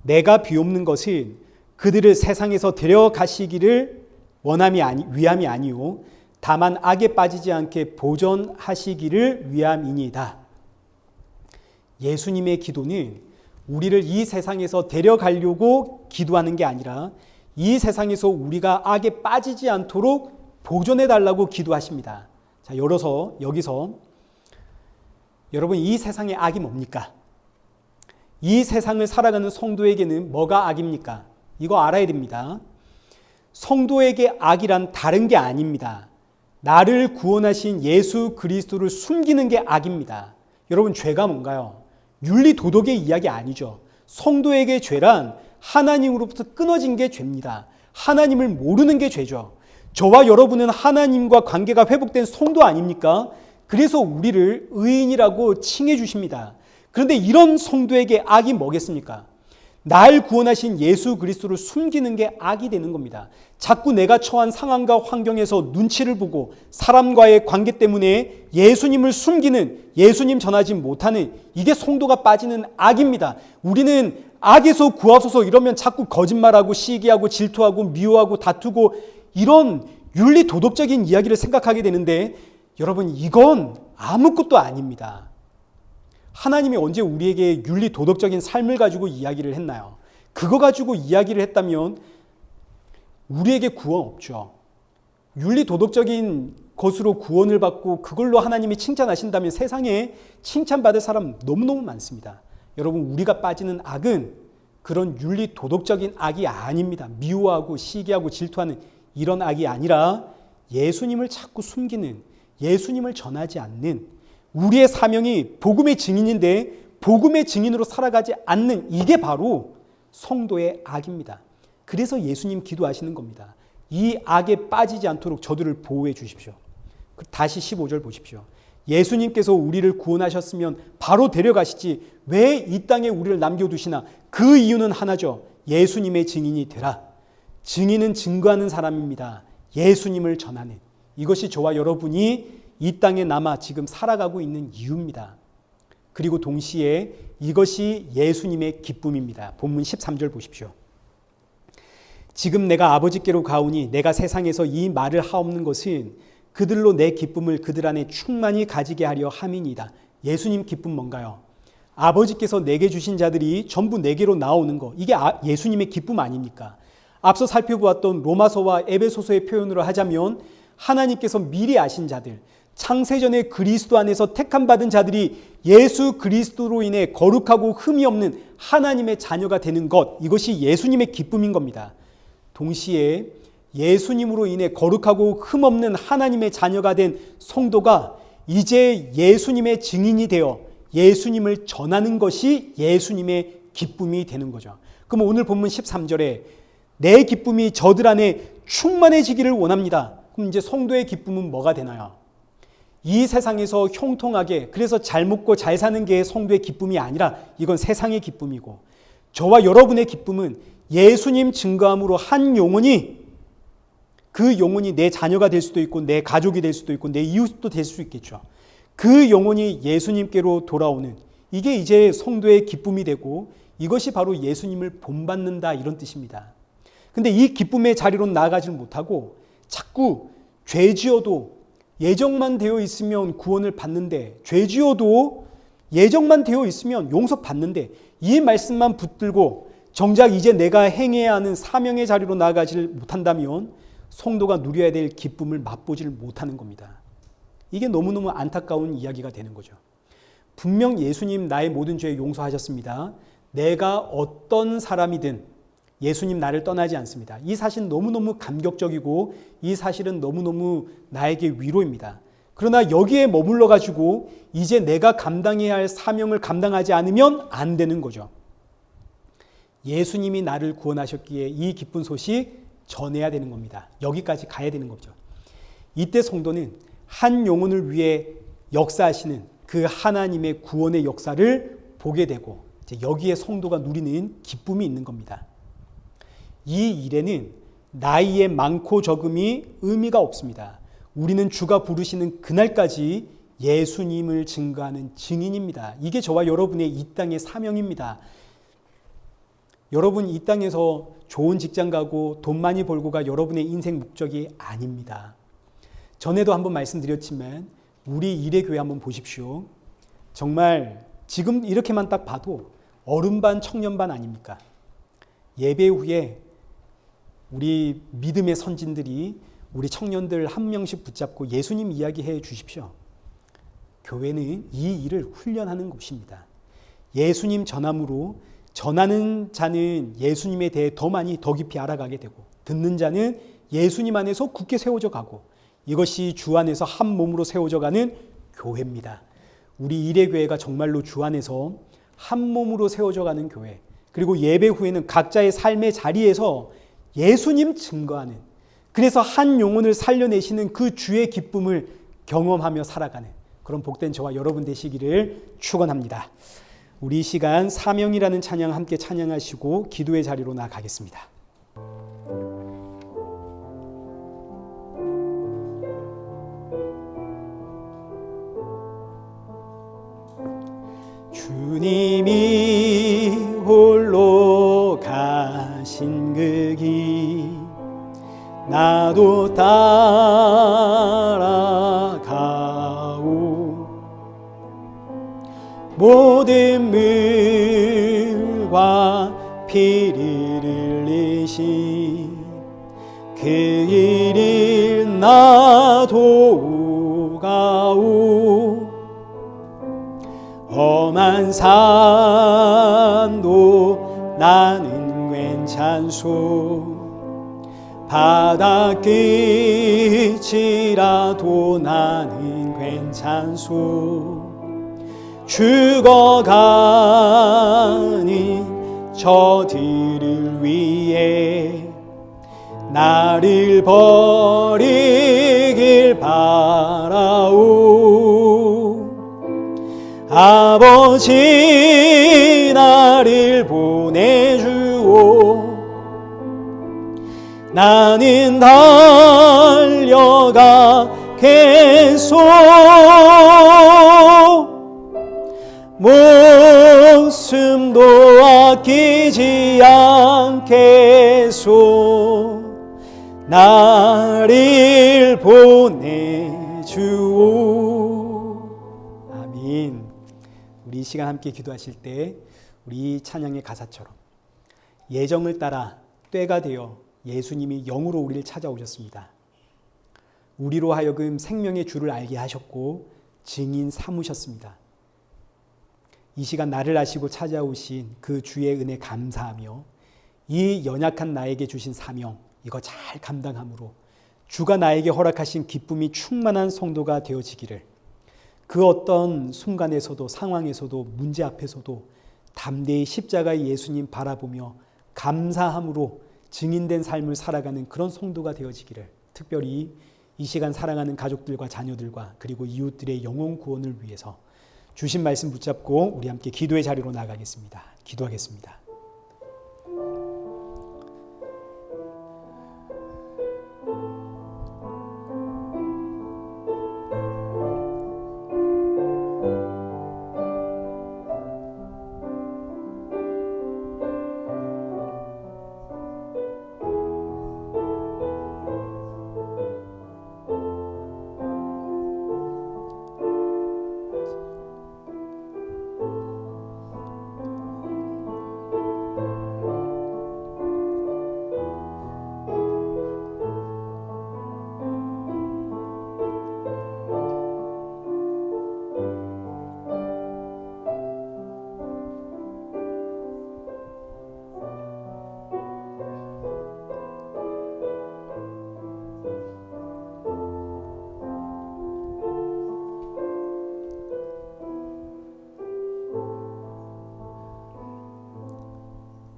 내가 비옵는 것은 그들을 세상에서 데려가시기를 위함이 아니요 다만 악에 빠지지 않게 보존하시기를 위함이니이다. 예수님의 기도는 우리를 이 세상에서 데려가려고 기도하는 게 아니라 이 세상에서 우리가 악에 빠지지 않도록 보존해 달라고 기도하십니다. 자, 여기서 여러분 이 세상의 악이 뭡니까? 이 세상을 살아가는 성도에게는 뭐가 악입니까? 이거 알아야 됩니다. 성도에게 악이란 다른 게 아닙니다. 나를 구원하신 예수 그리스도를 숨기는 게 악입니다. 여러분 죄가 뭔가요? 윤리 도덕의 이야기 아니죠. 성도에게 죄란 하나님으로부터 끊어진 게 죄입니다. 하나님을 모르는 게 죄죠. 저와 여러분은 하나님과 관계가 회복된 성도 아닙니까? 그래서 우리를 의인이라고 칭해 주십니다. 그런데 이런 성도에게 악이 뭐겠습니까? 날 구원하신 예수 그리스도를 숨기는 게 악이 되는 겁니다. 자꾸 내가 처한 상황과 환경에서 눈치를 보고 사람과의 관계 때문에 예수님을 숨기는, 예수님 전하지 못하는 이게 성도가 빠지는 악입니다. 우리는 악에서 구하소서 이러면 자꾸 거짓말하고 시기하고 질투하고 미워하고 다투고 이런 윤리 도덕적인 이야기를 생각하게 되는데 여러분 이건 아무것도 아닙니다. 하나님이 언제 우리에게 윤리 도덕적인 삶을 가지고 이야기를 했나요? 그거 가지고 이야기를 했다면 우리에게 구원 없죠. 윤리 도덕적인 것으로 구원을 받고 그걸로 하나님이 칭찬하신다면 세상에 칭찬받을 사람 너무너무 많습니다. 여러분 우리가 빠지는 악은 그런 윤리 도덕적인 악이 아닙니다. 미워하고 시기하고 질투하는 이런 악이 아니라 예수님을 자꾸 숨기는, 예수님을 전하지 않는, 우리의 사명이 복음의 증인인데 복음의 증인으로 살아가지 않는 이게 바로 성도의 악입니다. 그래서 예수님 기도하시는 겁니다. 이 악에 빠지지 않도록 저들을 보호해 주십시오. 다시 15절 보십시오. 예수님께서 우리를 구원하셨으면 바로 데려가시지 왜 이 땅에 우리를 남겨두시나? 그 이유는 하나죠. 예수님의 증인이 되라. 증인은 증거하는 사람입니다. 예수님을 전하는. 이것이 저와 여러분이 이 땅에 남아 지금 살아가고 있는 이유입니다. 그리고 동시에 이것이 예수님의 기쁨입니다. 본문 13절 보십시오. 지금 내가 아버지께로 가오니 내가 세상에서 이 말을 하옵는 것은 그들로 내 기쁨을 그들 안에 충만히 가지게 하려 함이니이다. 예수님 기쁨 뭔가요? 아버지께서 내게 주신 자들이 전부 내게로 나오는 거, 이게 예수님의 기쁨 아닙니까? 앞서 살펴보았던 로마서와 에베소서의 표현으로 하자면 하나님께서 미리 아신 자들, 창세전에 그리스도 안에서 택함받은 자들이 예수 그리스도로 인해 거룩하고 흠이 없는 하나님의 자녀가 되는 것, 이것이 예수님의 기쁨인 겁니다. 동시에 예수님으로 인해 거룩하고 흠없는 하나님의 자녀가 된 성도가 이제 예수님의 증인이 되어 예수님을 전하는 것이 예수님의 기쁨이 되는 거죠. 그럼 오늘 본문 13절에 내 기쁨이 저들 안에 충만해지기를 원합니다. 그럼 이제 성도의 기쁨은 뭐가 되나요? 이 세상에서 형통하게, 그래서 잘 먹고 잘 사는 게 성도의 기쁨이 아니라 이건 세상의 기쁨이고, 저와 여러분의 기쁨은 예수님 증거함으로 한 영혼이, 그 영혼이 내 자녀가 될 수도 있고 내 가족이 될 수도 있고 내 이웃도 될 수 있겠죠. 그 영혼이 예수님께로 돌아오는, 이게 이제 성도의 기쁨이 되고 이것이 바로 예수님을 본받는다, 이런 뜻입니다. 근데 이 기쁨의 자리로 나아가지는 못하고 자꾸 죄 지어도 예정만 되어 있으면 구원을 받는데, 죄 지어도 예정만 되어 있으면 용서받는데, 이 말씀만 붙들고 정작 이제 내가 행해야 하는 사명의 자리로 나아가지 못한다면 성도가 누려야 될 기쁨을 맛보지 못하는 겁니다. 이게 너무너무 안타까운 이야기가 되는 거죠. 분명 예수님 나의 모든 죄 용서하셨습니다. 내가 어떤 사람이든 예수님 나를 떠나지 않습니다. 이 사실은 너무너무 감격적이고 이 사실은 너무너무 나에게 위로입니다. 그러나 여기에 머물러 가지고 이제 내가 감당해야 할 사명을 감당하지 않으면 안 되는 거죠. 예수님이 나를 구원하셨기에 이 기쁜 소식 전해야 되는 겁니다. 여기까지 가야 되는 거죠. 이때 성도는 한 영혼을 위해 역사하시는 그 하나님의 구원의 역사를 보게 되고, 이제 여기에 성도가 누리는 기쁨이 있는 겁니다. 이 일에는 나이의 많고 적음이 의미가 없습니다. 우리는 주가 부르시는 그날까지 예수님을 증거하는 증인입니다. 이게 저와 여러분의 이 땅의 사명입니다. 여러분 이 땅에서 좋은 직장 가고 돈 많이 벌고가 여러분의 인생 목적이 아닙니다. 전에도 한번 말씀드렸지만 우리 일회교회 한번 보십시오. 정말 지금 이렇게만 딱 봐도 어른반 청년반 아닙니까? 예배 후에 우리 믿음의 선진들이 우리 청년들 한 명씩 붙잡고 예수님 이야기해 주십시오. 교회는 이 일을 훈련하는 곳입니다. 예수님 전함으로 전하는 자는 예수님에 대해 더 많이 더 깊이 알아가게 되고, 듣는 자는 예수님 안에서 굳게 세워져 가고, 이것이 주 안에서 한 몸으로 세워져 가는 교회입니다. 우리 일회교회가 정말로 주 안에서 한 몸으로 세워져 가는 교회, 그리고 예배 후에는 각자의 삶의 자리에서 예수님 증거하는, 그래서 한 영혼을 살려내시는 그 주의 기쁨을 경험하며 살아가는 그런 복된 저와 여러분 되시기를 축원합니다. 우리 이 시간 사명이라는 찬양 함께 찬양하시고 기도의 자리로 나아가겠습니다. 주님이 홀로 가신 그 길 나도 따라가오. 모든 물과 피를 흘리신 그 길을 나도 가오. 험한 산도 나는 괜찮소. 바다 끝이라도 나는 괜찮소. 죽어가는 저들을 위해 나를 버리길 바라오. 아버지 나를 보내주오. 나는 달려가겠소. 목숨도 아끼지 않겠소. 나를 보내주오. 아멘. 우리 이 시간 함께 기도하실 때 우리 찬양의 가사처럼 예정을 따라 때가 되어 예수님이 영으로 우리를 찾아오셨습니다. 우리로 하여금 생명의 주를 알게 하셨고 증인 삼으셨습니다. 이 시간 나를 아시고 찾아오신 그 주의 은혜 감사하며 이 연약한 나에게 주신 사명 이거 잘 감당함으로 주가 나에게 허락하신 기쁨이 충만한 성도가 되어지기를, 그 어떤 순간에서도 상황에서도 문제 앞에서도 담대히 십자가의 예수님 바라보며 감사함으로 증인된 삶을 살아가는 그런 성도가 되어지기를, 특별히 이 시간 사랑하는 가족들과 자녀들과 그리고 이웃들의 영혼 구원을 위해서 주신 말씀 붙잡고 우리 함께 기도의 자리로 나가겠습니다. 기도하겠습니다.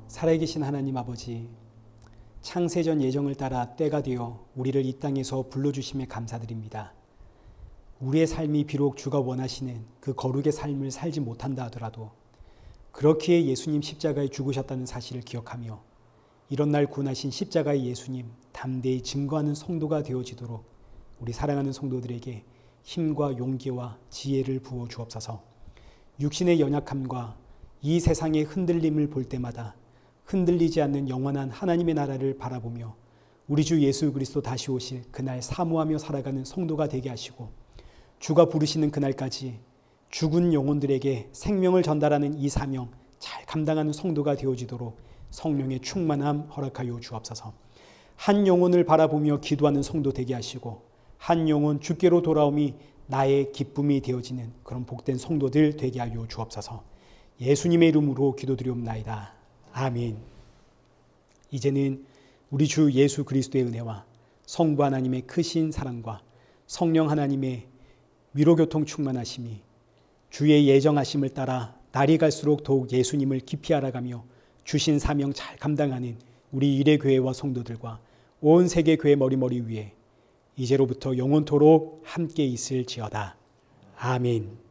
살아계신 하나님 아버지, 창세전 예정을 따라 때가 되어 우리를 이 땅에서 불러주심에 감사드립니다. 우리의 삶이 비록 주가 원하시는 그 거룩의 삶을 살지 못한다 하더라도 그렇기에 예수님 십자가에 죽으셨다는 사실을 기억하며 이런 날 구원하신 십자가의 예수님 담대히 증거하는 성도가 되어지도록 우리 사랑하는 성도들에게 힘과 용기와 지혜를 부어 주옵소서. 육신의 연약함과 이 세상의 흔들림을 볼 때마다 흔들리지 않는 영원한 하나님의 나라를 바라보며 우리 주 예수 그리스도 다시 오실 그날 사모하며 살아가는 성도가 되게 하시고, 주가 부르시는 그날까지 죽은 영혼들에게 생명을 전달하는 이 사명 잘 감당하는 성도가 되어지도록 성령의 충만함 허락하여 주옵소서. 한 영혼을 바라보며 기도하는 성도 되게 하시고 한 영혼 주께로 돌아옴이 나의 기쁨이 되어지는 그런 복된 성도들 되게 하여 주옵소서. 예수님의 이름으로 기도드리옵나이다. 아멘. 이제는 우리 주 예수 그리스도의 은혜와 성부 하나님의 크신 사랑과 성령 하나님의 위로교통 충만하심이 주의 예정하심을 따라 날이 갈수록 더욱 예수님을 깊이 알아가며 주신 사명 잘 감당하는 우리 일회교회와 성도들과 온 세계교회 머리머리 위에 이제로부터 영원토록 함께 있을지어다. 아멘.